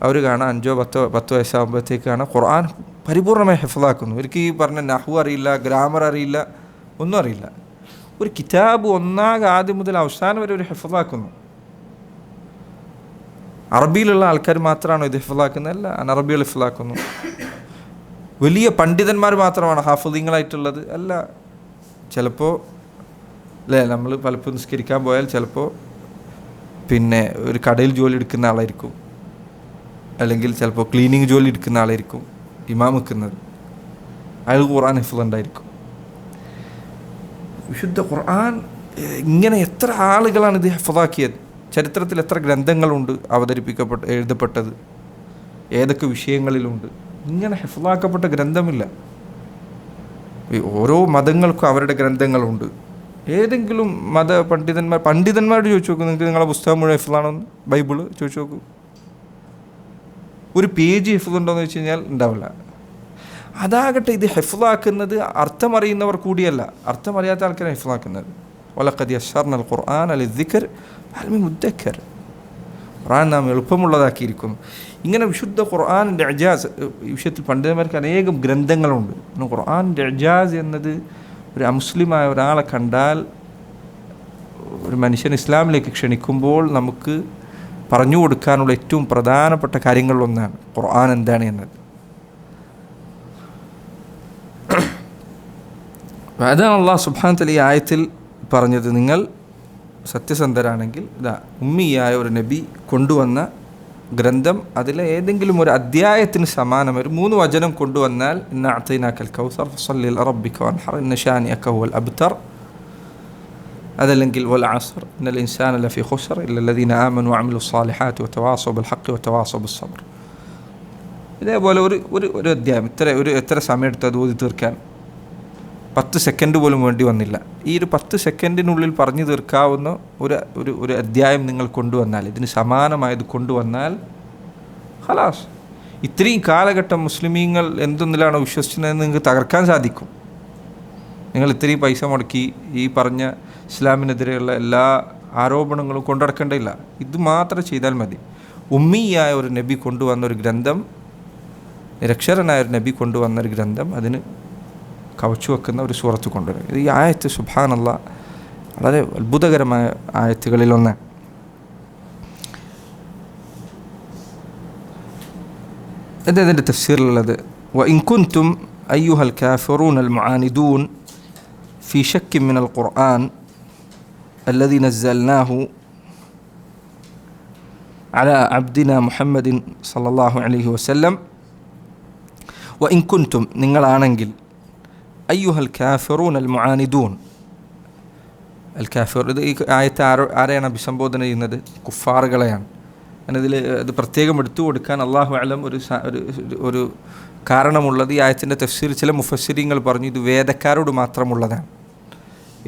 അവർ കാണാം 5-10 വയസ്സാകുമ്പോഴത്തേക്ക് കാണാം ഖുർആൻ പരിപൂർണമായി ഹെഫ്ളാക്കുന്നു. ഇവർക്ക് ഈ പറഞ്ഞ നഹ്വ് അറിയില്ല, ഗ്രാമർ അറിയില്ല, ഒന്നും അറിയില്ല. ഒരു കിതാബ് ആദ്യം മുതൽ അവസാനം വരെ ഒരു ഹെഫ്ളാക്കുന്നു. അറബിയിലുള്ള ആൾക്കാർ മാത്രമാണോ ഇത് ഹിഫ്ളാക്കുന്നത്? അല്ല, അനറബികൾ ഹിഫ്ളാക്കുന്നു. വലിയ പണ്ഡിതന്മാർ മാത്രമാണ് ഹാഫിളീങ്ങളായിട്ടുള്ളത്? അല്ല. ചിലപ്പോൾ അല്ലേ, നമ്മൾ പലപ്പോഴും നിസ്കരിക്കാൻ പോയാൽ ചിലപ്പോൾ ഒരു കടയിൽ ജോലി എടുക്കുന്ന ആളായിരിക്കും, അല്ലെങ്കിൽ ചിലപ്പോൾ ക്ലീനിങ് ജോലി എടുക്കുന്ന ആളായിരിക്കും ഇമാം വെക്കുന്നത്. അയാൾ ഖുർആൻ ഹിഫ്ളുണ്ടായിരിക്കും. വിശുദ്ധ ഖുർആൻ ഇങ്ങനെ എത്ര ആളുകളാണ് ഇത് ഹിഫ്ളാക്കിയത്? ചരിത്രത്തിൽ എത്ര ഗ്രന്ഥങ്ങളുണ്ട് എഴുതപ്പെട്ടത്, ഏതൊക്കെ വിഷയങ്ങളിലുണ്ട്? ഇങ്ങനെ ഹിഫ്ളാക്കപ്പെട്ട ഗ്രന്ഥമില്ല. ഓരോ മതങ്ങൾക്കും അവരുടെ ഗ്രന്ഥങ്ങളുണ്ട്. ഏതെങ്കിലും പണ്ഡിതന്മാരോട് ചോദിച്ചു നോക്കൂ, നിങ്ങൾക്ക് നിങ്ങളെ പുസ്തകം മുഴുവൻ ഹിഫ്ളാണോന്ന്, ബൈബിള് ചോദിച്ചു നോക്കൂ. ഒരു പേജ് ഹിഫ്ളുണ്ടോയെന്ന് വെച്ച് കഴിഞ്ഞാൽ ഉണ്ടാവില്ല. അതാകട്ടെ ഇത് ഹിഫ്ളാക്കുന്നത് അർത്ഥമറിയുന്നവർ കൂടിയല്ല, അർത്ഥമറിയാത്ത ആൾക്കാരാണ് ഹിഫ്ളാക്കുന്നത്. വലഖദ് യസ്സർനൽ ഖുർആന ലിദ്ദിക്ർ ഹൽ മിൻ മുദ്ദക്കർ. ഖുർആൻ നാം എളുപ്പമുള്ളതാക്കിയിരിക്കുന്നു. ഇങ്ങനെ വിശുദ്ധ ഖുർആനിൻ്റെ ഇജാസ് ഈ വിഷയത്തിൽ പണ്ഡിതന്മാർക്ക് അനേകം ഗ്രന്ഥങ്ങളുണ്ട്. ഖുർആനിൻ്റെ ഇജാസ് എന്നത് ഒരു അമുസ്ലിമായ ഒരാളെ കണ്ടാൽ ഒരു മനുഷ്യൻ ഇസ്ലാമിലേക്ക് ക്ഷണിക്കുമ്പോൾ നമുക്ക് പറഞ്ഞു കൊടുക്കാനുള്ള ഏറ്റവും പ്രധാനപ്പെട്ട കാര്യങ്ങളിലൊന്നാണ് ഖുർആൻ എന്താണ് എന്നത്. അതാണ് അല്ലാഹു സുബ്ഹാനഹു വ തആല ഈ ആയത്തിൽ പറഞ്ഞത്, നിങ്ങൾ സത്യസന്ധരാണെങ്കിൽ ഇതാ ഉമ്മിയായ ഒരു നബി കൊണ്ടുവന്ന ഗ്രന്ഥം അതിലെ ഏതെങ്കിലും ഒരു അധ്യായത്തിന് സമാനം ഒരു 3 വചനം കൊണ്ടുവന്നാൽ ഇന്നാ അഅ്തൈനാക്കൽ കൗസർ ഫസല്ലി ലറബ്ബിക വൻഹർ ഇന്ന ശാനിഅക ഹുവൽ അബ്തർ, അതല്ലെങ്കിൽ വൽ അസ്ർ ഇന്നൽ ഇൻസാന ലഫീ ഖുസ്ർ ഇല്ലല്ലദീന ആമനു വഅമിലു സ്സാലിഹാത്തി വതവാസൗ ബിൽ ഹഖ് വതവാസൗ ബിസ് സബ്ർ. ഇതേപോലെ ഒരു അധ്യായം എത്ര സമയം എടുത്ത് അത് ഓതി തീർക്കാൻ 10 സെക്കൻഡ് പോലും വേണ്ടി വന്നില്ല. ഈ ഒരു 10 സെക്കൻഡിനുള്ളിൽ പറഞ്ഞു തീർക്കാവുന്ന ഒരു അധ്യായം നിങ്ങൾ കൊണ്ടുവന്നാൽ, ഇതിന് സമാനമായത് കൊണ്ടുവന്നാൽ ഖലാസ്, ഇത്രയും കാലഘട്ടം മുസ്ലിമീങ്ങൾ എന്തൊന്നിലാണോ വിശ്വസിച്ചതെന്ന് നിങ്ങൾക്ക് തകർക്കാൻ സാധിക്കും. നിങ്ങൾ ഇത്രയും പൈസ മുടക്കി ഈ പറഞ്ഞ ഇസ്ലാമിനെതിരെയുള്ള എല്ലാ ആരോപണങ്ങളും കൊണ്ടുനടക്കേണ്ടതില്ല. ഇത് മാത്രം ചെയ്താൽ മതി. ഉമ്മിയായ ഒരു നബി കൊണ്ടുവന്ന ഒരു ഗ്രന്ഥം, നിരക്ഷരനായ ഒരു നബി കൊണ്ടുവന്ന ഒരു ഗ്രന്ഥം, അതിന് കവച്ചു വെക്കുന്ന ഒരു സൂറത്ത് കൊണ്ടുവരും. ഇത് ഈ ആയത്ത് സുബ്ഹാനല്ലാഹ് വളരെ അത്ഭുതകരമായ ആയത്തുകളിലൊന്ന്. ഇതിൻ്റെ തഫ്സീറിലുള്ളത് വഇൻ കുൻതും അയ്യുഹൽ കാഫിറൂനൽ മുആനിദൂൻ ഫീ ശക്കിൻ മിനൽ ഖുർആൻ الذي نزلناه على عبدنا محمد صلى الله عليه وسلم وإن كنتم നിങ്ങളാണെങ്കിൽ അയ്യുഹൽ കാഫിറൂൻ അൽ മുആനിദൂൻ. അൽ കാഫിർ, ഇത് ഈ ആയത്ത് ആരെയാണ് അഭിസംബോധന ചെയ്യുന്നത്? കുഫാറുകളെയാണ്. അതിൽ അത് പ്രത്യേകം എടുത്തു കൊടുക്കാൻ അല്ലാഹു അലം ഒരു കാരണമുള്ളത്. ഈ ആയത്തിൻ്റെ തഫ്സീർ ചില മുഫസ്സിരീങ്ങൾ പറഞ്ഞു ഇത് വേദക്കാരോട് മാത്രമുള്ളതാണ്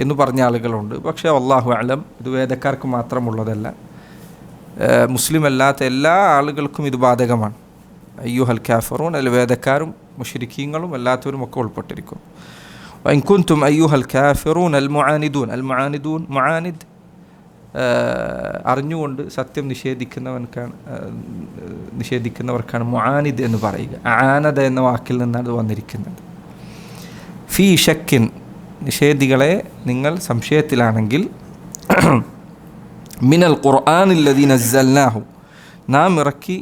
എന്ന് പറഞ്ഞ ആളുകളുണ്ട്. പക്ഷേ അല്ലാഹു അലം ഇത് വേദക്കാർക്ക് മാത്രമുള്ളതല്ല, മുസ്ലിം അല്ലാത്ത എല്ലാ ആളുകൾക്കും ഇത് ബാധകമാണ്. അയ്യുഹൽ കാഫിറൂൻ അതിൽ വേദക്കാരും മുശ്രിക്കീങ്ങളും അല്ലാത്തവരും ഒക്കെ ഉൾപ്പെട്ടിരിക്കും. വഇൻ കുൻതും അയ്യുഹൽ കാഫിറൂൻ അൽ മുആനിദൂൻ. അൽ മുആനിദൂൻ, മുആനിദ് അറിഞ്ഞുകൊണ്ട് സത്യം നിഷേധിക്കുന്നവർക്കാണ് മുആനിദ് എന്ന് പറയുക. ആനദ എന്ന വാക്കിൽ നിന്നാണ് അത് വന്നിരിക്കുന്നത്. ഫീ ഷക്കിൻ, നിഷേധികളെ നിങ്ങൾ സംശയത്തിലാണെങ്കിൽ, മിനൽ ഖുർആനില്ലദീ നസ്സൽനാഹു, നാം ഇറക്കി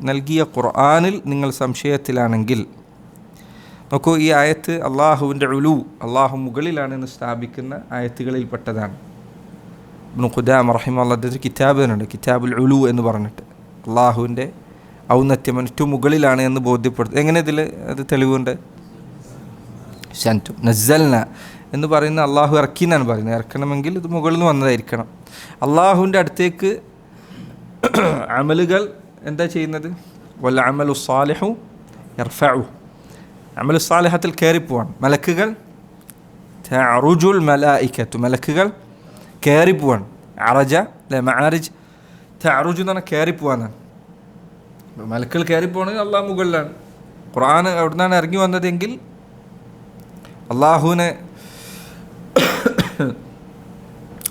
നൽകിയ ഖുർആനിൽ നിങ്ങൾ സംശയത്തിലാണെങ്കിൽ. നോക്കൂ, ഈ ആയത്ത് അള്ളാഹുവിൻ്റെ ഉലു, അള്ളാഹു മുകളിലാണെന്ന് സ്ഥാപിക്കുന്ന ആയത്തുകളിൽപ്പെട്ടതാണ്. ഇബ്നു ഖുദാമ റഹിമഹുല്ലാഹ് കിതാബ് തന്നെയുണ്ട്, കിതാബുൽ ഉലു എന്ന് പറഞ്ഞിട്ട്, അള്ളാഹുവിൻ്റെ ഔന്നത്യം ഏറ്റവും മുകളിലാണ് എന്ന് ബോധ്യപ്പെടുത്തും. എങ്ങനെ ഇതിൽ അത് തെളിവുണ്ട്? ശൻറ്റു നസ്സൽന എന്ന് പറയുന്ന അള്ളാഹു ഇറക്കി എന്നാണ് പറയുന്നത്. ഇറക്കണമെങ്കിൽ ഇത് മുകളിൽ നിന്ന് വന്നതായിരിക്കണം. അള്ളാഹുവിൻ്റെ അടുത്തേക്ക് അമലുകൾ എന്താ ചെയ്യുന്നത്? വൽ അമലു സാലിഹു യർഫഉ, അമലു സാലിഹത്തിൽ കയറിപ്പോവാണ്. മലക്കുകൾ തഅറുജുൽ മലായികത്തു, മലക്കുകൾ കയറിപ്പോവാണ്. അറജ അല്ലെ മഅരിജ്, തഅറുജു എന്ന് പറഞ്ഞാൽ കയറിപ്പോവാന്നാണ്. മലക്കുകൾ കയറിപ്പോവാണെങ്കിൽ അള്ളാഹു മുകളിലാണ്. ഖുർആൻ അവിടെ നിന്നാണ് ഇറങ്ങി വന്നതെങ്കിൽ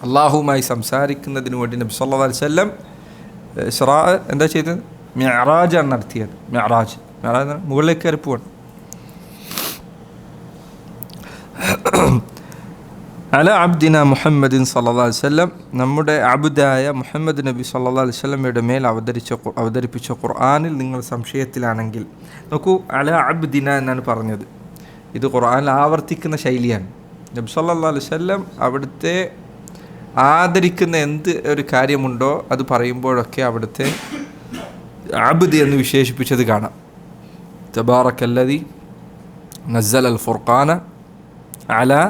അള്ളാഹുവുമായി സംസാരിക്കുന്നതിന് വേണ്ടി നബി സല്ലല്ലാഹു അലൈഹി വസല്ലം ഇസ്റാ എന്താ ചെയ്തത്? മിഅ്റാജാണ് നടത്തിയത്. മിഅ്റാജ് മുകളിലേക്ക് കയറി പോവാണ്. അല അബ്ദിന മുഹമ്മദിൻ സല്ലല്ലാഹു അലൈഹി വസല്ലം, നമ്മുടെ അബ്ദായ മുഹമ്മദ് നബി സല്ലല്ലാഹു അലൈഹി വസല്ലമയുടെ മേൽ അവതരിപ്പിച്ച ഖുർആനിൽ നിങ്ങൾ സംശയത്തിലാണെങ്കിൽ. നോക്കൂ, അല അബ്ദിന എന്നാണ് പറഞ്ഞത്. ഇത് ഖുർആനിൽ ആവർത്തിക്കുന്ന ശൈലിയാണ്. നബി സല്ലല്ലാഹു അലൈഹി വസല്ലം അവിടുത്തെ ആദരിക്കുന്ന എന്ത് ഒരു കാര്യമുണ്ടോ അത് പറയുമ്പോഴൊക്കെ അവിടുത്തെ അബ്ദ് എന്ന് വിശേഷിപ്പിച്ചത് കാണാം. തബാറക്കല്ലദി നസ്സല അൽ ഫുർഖാന അലാ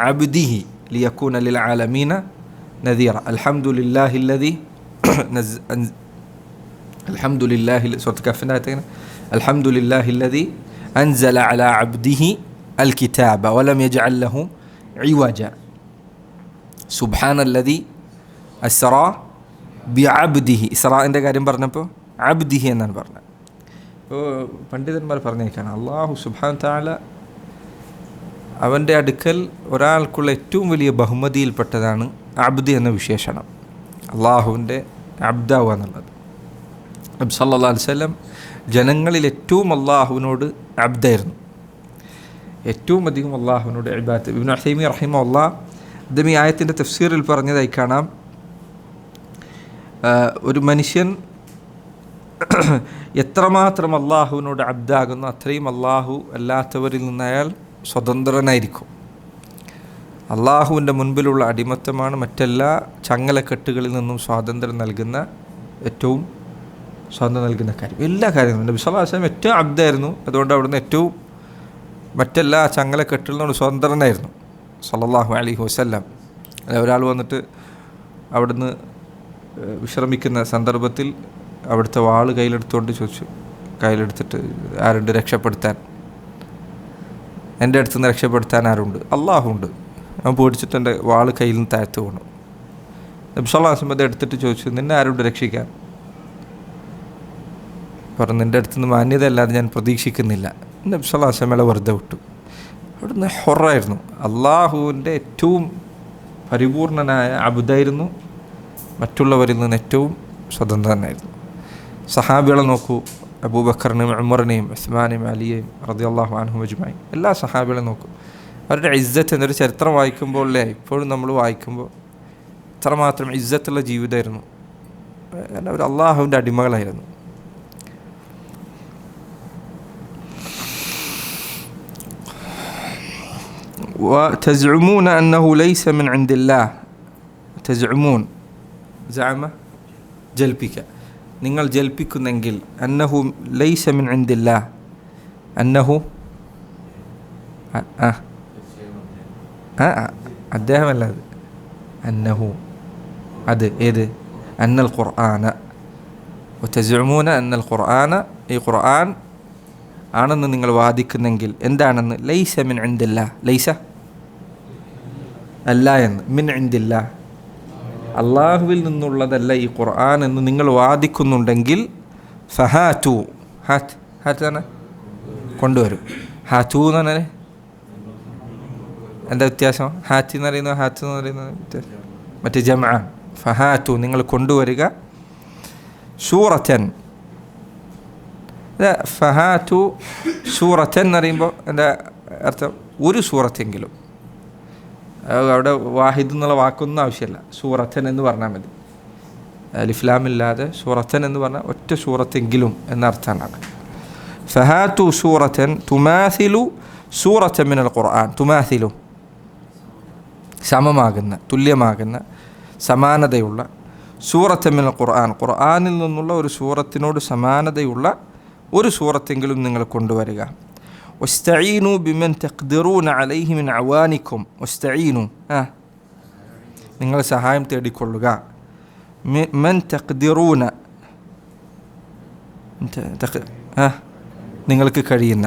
അബ്ദിഹി ലിയകൂന ലിൽ ആലമീന നദീറ. അൽഹംദുലില്ലാഹില്ലദി സൂറത്ത് കഹ്ഫിൻ്റെ ആയത്ത്, അൽഹംദുലില്ലാഹില്ലദി അൻസല അലാ അബ്ദിഹി അൽ കിതാബ വലം യജ്അൽ ലഹു ഇവജ സുബ്ഹാനല്ലദി അസ്റാ ബിഅബ്ദിഹി. ഇസ്റാഇൻ്റെ കാര്യം പറഞ്ഞപ്പോൾ അബ്ദിഹി എന്നാണ് പറഞ്ഞത്. ഇപ്പോൾ പണ്ഡിതന്മാർ പറഞ്ഞേക്കാണ് അല്ലാഹു സുബ്ഹാനഹു തആല അവൻ്റെ അടുക്കൽ ഒരാൾക്കുള്ള ഏറ്റവും വലിയ ബഹുമതിയിൽപ്പെട്ടതാണ് അബ്ദ് എന്ന വിശേഷണം. അള്ളാഹുവിൻ്റെ അബ്ദാവുക എന്നുള്ളത്. നബി സല്ലല്ലാഹു അലൈഹി വസല്ലം ജനങ്ങളിൽ ഏറ്റവും അള്ളാഹുവിനോട് അബ്ദായിരുന്നു, ഏറ്റവും അധികം അള്ളാഹുവിനോട് ഇബാദത്ത്. ഇബ്നു ഉസൈമീൻ റഹിമഹുല്ലാഹ് അദ്ദേഹം ഈ ആയത്തിൻ്റെ തഫ്സീറിൽ പറഞ്ഞതായി കാണാം, ഒരു മനുഷ്യൻ എത്രമാത്രം അള്ളാഹുവിനോട് അബ്ദാകുന്നു അത്രയും അള്ളാഹു അല്ലാത്തവരിൽ നിന്ന് അയാൾ സ്വതന്ത്രനായിരിക്കും. അള്ളാഹുവിൻ്റെ മുൻപിലുള്ള അടിമത്തമാണ് മറ്റെല്ലാ ചങ്ങലക്കെട്ടുകളിൽ നിന്നും സ്വാതന്ത്ര്യം നൽകുന്ന ഏറ്റവും സ്വാതന്ത്ര്യം നൽകുന്ന കാര്യം. എല്ലാ കാര്യങ്ങളും നബി സല്ലല്ലാഹു അലൈഹി വസല്ലം ഏറ്റവും അബ്ദായിരുന്നു, അതുകൊണ്ട് അവിടുന്ന് ഏറ്റവും മറ്റെല്ലാ ചങ്ങലക്കെട്ടിൽ നിന്നും സ്വതന്ത്രനായിരുന്നു സല്ലല്ലാഹു അലൈഹി വസല്ലം. ഒരാൾ വന്നിട്ട് അവിടുന്ന് വിശ്രമിക്കുന്ന സന്ദർഭത്തിൽ അവിടുത്തെ വാള് കയ്യിലെടുത്തുകൊണ്ട് ചോദിച്ചു, കയ്യിലെടുത്തിട്ട് ആരുണ്ട് രക്ഷപ്പെടുത്താൻ? എൻ്റെ അടുത്ത് നിന്ന് രക്ഷപ്പെടുത്താൻ ആരുണ്ട്? അള്ളാഹുണ്ട്. ഞാൻ പേടിച്ചിട്ട് എൻ്റെ വാള് കയ്യിൽ നിന്ന് താഴ്ത്തു വീണു. നബി സല്ലല്ലാഹു അലൈഹി വസല്ലം എടുത്തിട്ട് ചോദിച്ചു, നിന്നെ ആരുണ്ട് രക്ഷിക്കാൻ? പറഞ്ഞു, നിൻ്റെ അടുത്ത് നിന്ന് മാന്യത അല്ലാതെ ഞാൻ പ്രതീക്ഷിക്കുന്നില്ല. നബി സല്ലല്ലാഹു അലൈഹി വസല്ലം വെറുതെ വിട്ടു. അവിടുന്ന് ഹൊറായിരുന്നു, അള്ളാഹുവിൻ്റെ ഏറ്റവും പരിപൂർണനായ അബ്ദായിരുന്നു, മറ്റുള്ളവരിൽ നിന്ന് ഏറ്റവും സ്വതന്ത്രനായിരുന്നു. സഹാബികളെ നോക്കൂ, അബൂബക്കറിനെയും ഉമറിനെയും ഉസ്മാനെയും അലിയെയും റളിയല്ലാഹു അൻഹും അജ്മഈൻ, എല്ലാ സഹാബികളെ നോക്കൂ. അവരുടെ ഇസ്സത്ത് എന്നൊരു ചരിത്രം വായിക്കുമ്പോൾ അല്ലേ, ഇപ്പോഴും നമ്മൾ വായിക്കുമ്പോൾ ഇത്രമാത്രം ഇസ്സത്തുള്ള ജീവിതമായിരുന്നു. കാരണം അവർ അള്ളാഹുവിൻ്റെ അടിമകളായിരുന്നു. وتزعمون أنه ليس من عند الله. تزعمون زعم ജൽപ്പിക്ക, നിങ്ങൾ ജൽപ്പിക്കുന്നെങ്കിൽ അന്നഹു ലൈസ മിൻ ഇൻദില്ലാഹ്, അന്നഹു അദ്ദേഹമല്ല അത്, അന്നഹു അത് ഏത്? അന്നൽ ഖുർആന. വതസ്ഉമൂന അന്നൽ ഖുർആന, ഈ ഖുർആൻ ആണെന്ന് നിങ്ങൾ വാദിക്കുന്നെങ്കിൽ എന്താണെന്ന്? ലൈസ മിൻ ഇൻദില്ലാഹ്, ലൈസ അല്ല എന്ന്, മിൻ ഇൻദില്ലാഹ് അള്ളാഹുവിൽ നിന്നുള്ളതല്ല ഈ ഖുർആൻ എന്ന് നിങ്ങൾ വാദിക്കുന്നുണ്ടെങ്കിൽ ഫഹാതു, ഹാത്ത് ഹാത്ത് തന്നെ കൊണ്ടുവരും. ഹാത്തു എന്ന് പറഞ്ഞാൽ എന്താ വ്യത്യാസം? ഹാത്തി എന്ന് പറയുന്നത് ഹാത്ത് എന്ന് പറയുന്നത് വ്യത്യാസം മറ്റേ ജംആ. ഫഹാതു, നിങ്ങൾ കൊണ്ടുവരിക. സൂറത്തൻ, ഫഹാതു സൂറത്തൻ എന്ന് പറയുമ്പോൾ എന്താ അർത്ഥം? ഒരു സൂറത്തെങ്കിലും. അവിടെ വാഹിദ് എന്നുള്ള വാക്കൊന്നും ആവശ്യമില്ല, സൂറത്തൻ എന്ന് പറഞ്ഞാൽ മതി. അലിഫ്ലാമില്ലാതെ സൂറത്തൻ എന്ന് പറഞ്ഞാൽ ഒറ്റ സൂറത്തെങ്കിലും എന്നർത്ഥമാണ്. ഫഹാതു സൂറത്തൻ തുമാസിലു സൂറത്തൻ മിനൽ ഖുർആൻ. തുമാസിലു സമമാകുന്ന, തുല്യമാകുന്ന, സമാനതയുള്ള, സൂറത്തൻ മിനൽ ഖുർആൻ ഖുർആനിൽ നിന്നുള്ള ഒരു സൂറത്തിനോട് സമാനതയുള്ള ഒരു സൂറത്തെങ്കിലും നിങ്ങൾ കൊണ്ടുവരിക. വസ്തഈനു ബിമൻ തഖ്ദിറൂന അലൈഹി മിൻ അവാനിക്കും. വസ്തഈനു, നിങ്ങൾ സഹായം തേടിക്കൊള്ളുക. മൻ തഖ്ദിറൂന, നിങ്ങൾക്ക് കഴിയുന്ന,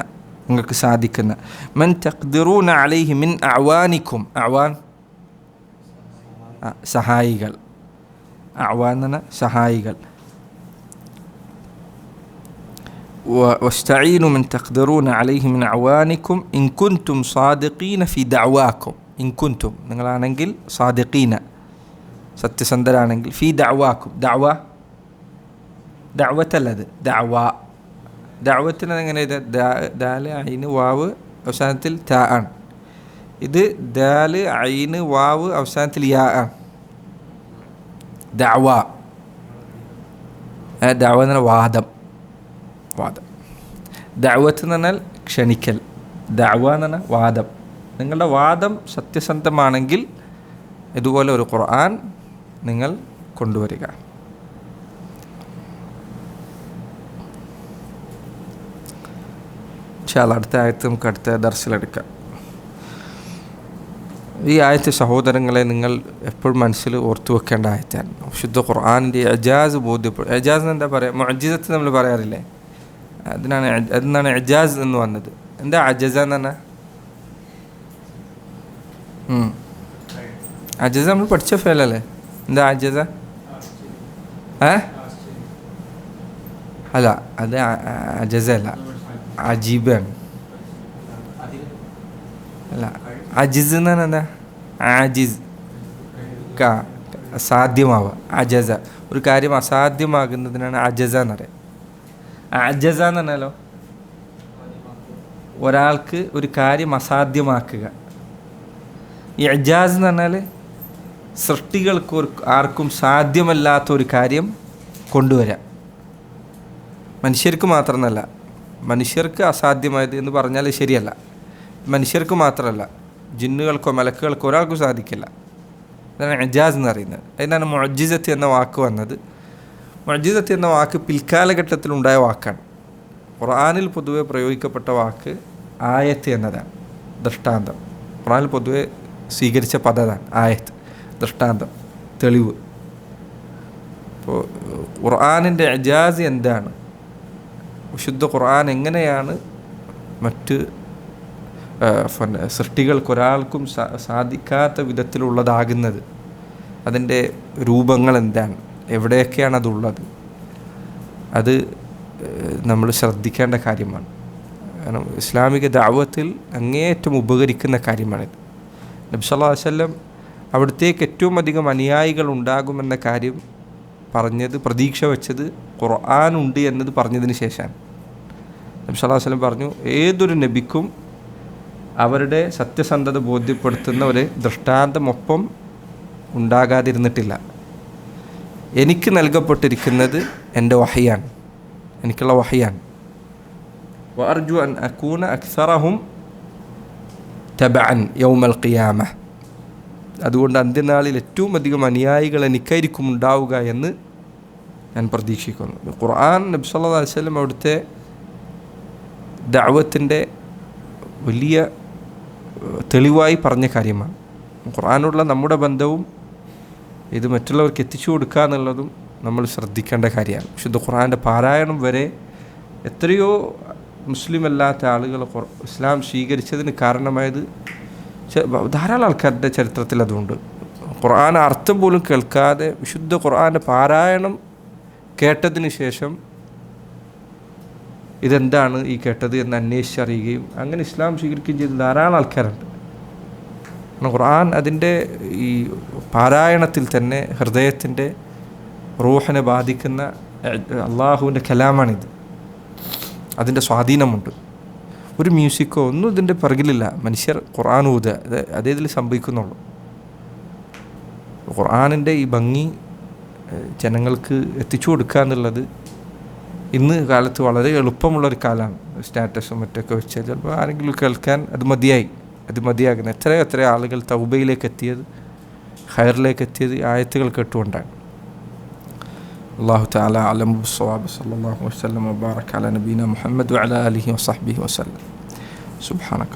നിങ്ങൾക്ക് സാധിക്കുന്ന. മൻ തഖ്ദിറൂന അലൈഹി മിൻ അവാനിക്കും. അവാൻ സഹായികൾ, അവാൻ എന്ന സഹായികൾ. واستعينوا من تقدرون عليه من أعوانكم إن كنتم صادقين في دعواكم. إن كنتم നിങ്ങളാണെങ്കിൽ صادقين, സത്യസന്ധരാണെങ്കിൽ, في دعواكم. دعوة ദഅവത്തല്ലത്, ദഅവ. ദഅവത്തിന് എങ്ങനെ? ദാല് ഐന് വാവ് അവസാനത്തിൽ താ ആണ്. ഇത് ദാല് ഐന് വാവ് അവസാനത്തിൽ യാ ആണ്. ദഅവ. ദഅവ എന്ന് പറഞ്ഞാൽ വാദം, വാദം. ദഅവത്ത് എന്ന് പറഞ്ഞാൽ ക്ഷണിക്കൽ, ദഅവ എന്ന് പറഞ്ഞാൽ വാദം. നിങ്ങളുടെ വാദം സത്യസന്ധമാണെങ്കിൽ ഇതുപോലെ ഒരു ഖുർആൻ നിങ്ങൾ കൊണ്ടുവരിക. ഇൻഷാ അല്ലാഹ് അടുത്ത ആയത്ത് നമുക്ക് അടുത്ത ദർസിലെടുക്കാം. ഈ ആയത്ത് സഹോദരങ്ങളെ നിങ്ങൾ എപ്പോഴും മനസ്സിൽ ഓർത്തു വെക്കേണ്ട ആയത്താണ്. വിശുദ്ധ ഖുർആനിൻ്റെ ഇജാസ് ബോധ്യപ്പെടും. ഇജാസ് എന്താ പറയുക? മുഅ്ജിസത്ത് നമ്മൾ പറയാറില്ലേ, അതിനാണ് ഇജാസ് എന്ന് വന്നത്. എന്താ അജസ എന്ന് പറഞ്ഞാൽ? അജസ നമ്മൾ പഠിച്ച ഫേലല്ലേ? എന്താ അജസ? അല്ല, അത് അജസ അല്ല, അജീബാണ്. അല്ല, അജിസ് എന്ന് പറഞ്ഞാൽ എന്താ? ആജിസ്, അസാധ്യമാവുക. അജസ, ഒരു കാര്യം അസാധ്യമാകുന്നതിനാണ് അജസ എന്ന് പറയുക. അജസ എന്ന് പറഞ്ഞാലോ ഒരാൾക്ക് ഒരു കാര്യം അസാധ്യമാക്കുക. ഇഅ്ജാസ് എന്ന് പറഞ്ഞാൽ സൃഷ്ടികൾക്ക് ആർക്കും സാധ്യമല്ലാത്ത ഒരു കാര്യം കൊണ്ടുവരാം. മനുഷ്യർക്ക് മാത്രമല്ല, മനുഷ്യർക്ക് അസാധ്യമായത് എന്ന് പറഞ്ഞാൽ ശരിയല്ല. മനുഷ്യർക്ക് മാത്രമല്ല, ജിന്നുകൾക്കോ മലക്കുകൾക്കോ ഒരാൾക്കും സാധിക്കില്ല. അതാണ് ഇഅ്ജാസ് എന്ന് പറയുന്നത്. അതിനാണ് മുഅ്ജിസത്ത് എന്ന വാക്ക് വന്നത്. മുഅ്ജിസത്ത് എന്ന വാക്ക് പിൽക്കാലഘട്ടത്തിലുണ്ടായ വാക്കാണ്. ഖുർആനിൽ പൊതുവെ പ്രയോഗിക്കപ്പെട്ട വാക്ക് ആയത്ത് എന്നതാണ്, ദൃഷ്ടാന്തം. ഖുർആനിൽ പൊതുവെ സ്വീകരിച്ച പദതാണ് ആയത്ത്, ദൃഷ്ടാന്തം, തെളിവ്. അപ്പോൾ ഖുർആനിൻ്റെ ഇഅ്ജാസ് എന്താണ്, വിശുദ്ധ ഖുർആൻ എങ്ങനെയാണ് മറ്റ് സൃഷ്ടികൾക്കൊരാൾക്കും സാധിക്കാത്ത വിധത്തിലുള്ളതാകുന്നത്, അതിൻ്റെ രൂപങ്ങൾ എന്താണ്, എവിടെയൊക്കെയാണ് അതുള്ളത്, അത് നമ്മൾ ശ്രദ്ധിക്കേണ്ട കാര്യമാണ്. കാരണം ഇസ്ലാമിക ദഅവത്തിൽ അങ്ങേയറ്റം ഉപകരിക്കുന്ന കാര്യമാണിത്. നബി സല്ലല്ലാഹു അലൈഹി വസല്ലം അവിടത്തേക്ക് ഏറ്റവും അധികം അനുയായികൾ ഉണ്ടാകുമെന്ന കാര്യം പറഞ്ഞത്, പ്രതീക്ഷ വെച്ചത് ഖുർആനുണ്ട് എന്നത് പറഞ്ഞതിന് ശേഷമാണ്. നബി സല്ലല്ലാഹു അലൈഹി വസല്ലം പറഞ്ഞു, ഏതൊരു നബിക്കും അവരുടെ സത്യസന്ധത ബോധ്യപ്പെടുത്തുന്ന ഒരു ദൃഷ്ടാന്തമൊപ്പം ഉണ്ടാകാതിരുന്നിട്ടില്ല. എനിക്ക് നൽകപ്പെട്ടിരിക്കുന്നത് എൻ്റെ വഹയാണ്, എനിക്കുള്ള വഹയാണ്. വഅർജു അൻ അകൂന അക്സറഹും തബഅൻ യൗമൽ ഖിയാമ. അതുകൊണ്ട് അന്ത്യനാളിൽ ഏറ്റവും അധികം അനുയായികൾ എനിക്കായിരിക്കും ഉണ്ടാവുക എന്ന് ഞാൻ പ്രതീക്ഷിക്കുന്നു. ഖുർആൻ നബി സല്ലല്ലാഹു അലൈഹി വസല്ലം അവിടുത്തെ ദഅവത്തിൻ്റെ വലിയ തെളിവായി പറഞ്ഞ കാര്യമാണ്. ഖുർആനുള്ള നമ്മുടെ ബന്ധവും ഇത് മറ്റുള്ളവർക്ക് എത്തിച്ചു കൊടുക്കുക എന്നുള്ളതും നമ്മൾ ശ്രദ്ധിക്കേണ്ട കാര്യമാണ്. വിശുദ്ധ ഖുർആൻ്റെ പാരായണം വരെ എത്രയോ മുസ്ലിം അല്ലാത്ത ആളുകൾ ഇസ്ലാം സ്വീകരിച്ചതിന് കാരണമായത് ധാരാളം ആൾക്കാരുടെ ചരിത്രത്തിൽ അതുണ്ട്. ഖുർആൻ അർത്ഥം പോലും കേൾക്കാതെ വിശുദ്ധ ഖുർആൻ്റെ പാരായണം കേട്ടതിന് ശേഷം ഇതെന്താണ് ഈ കേട്ടത് എന്ന് അന്വേഷിച്ചറിയുകയും അങ്ങനെ ഇസ്ലാം സ്വീകരിക്കുകയും ചെയ്ത ധാരാളം ആൾക്കാരുണ്ട്. ഖുർആൻ അതിൻ്റെ ഈ പാരായണത്തിൽ തന്നെ ഹൃദയത്തിൻ്റെ റൂഹിനെ ബാധിക്കുന്ന അള്ളാഹുവിൻ്റെ കലാമാണിത്. അതിൻ്റെ സ്വാധീനമുണ്ട്. ഒരു മ്യൂസിക്കോ ഒന്നും ഇതിൻ്റെ പിറകിലില്ല. മനുഷ്യർ ഖുർആൻ ഊതുക, അതേ ഇതിൽ സംഭവിക്കുന്നുള്ളൂ. ഖുർആനിൻ്റെ ഈ ഭംഗി ജനങ്ങൾക്ക് എത്തിച്ചു കൊടുക്കുക എന്നുള്ളത് ഇന്ന് കാലത്ത് വളരെ എളുപ്പമുള്ളൊരു കാലമാണ്. സ്റ്റാറ്റസും മറ്റൊക്കെ വെച്ച് ചിലപ്പോൾ ആരെങ്കിലും കേൾക്കാൻ അത് മതിയാകുന്നത്. എത്ര ആളുകൾ തൗബയിലേക്ക് എത്തിയത്, ഖൈറിലേക്ക് എത്തിയത് ആയത്തുകൾ കേട്ടുകൊണ്ടാണ്. അല്ലാഹു തആല അഅലമു ബിസ്സവാബ്. സല്ലല്ലാഹു അലൈഹി വസല്ലം വബാറക അലാ നബീന മുഹമ്മദ് വഅലാ ആലിഹി വസഹ്ബിഹി വസല്ലം. സുബ്ഹാനക.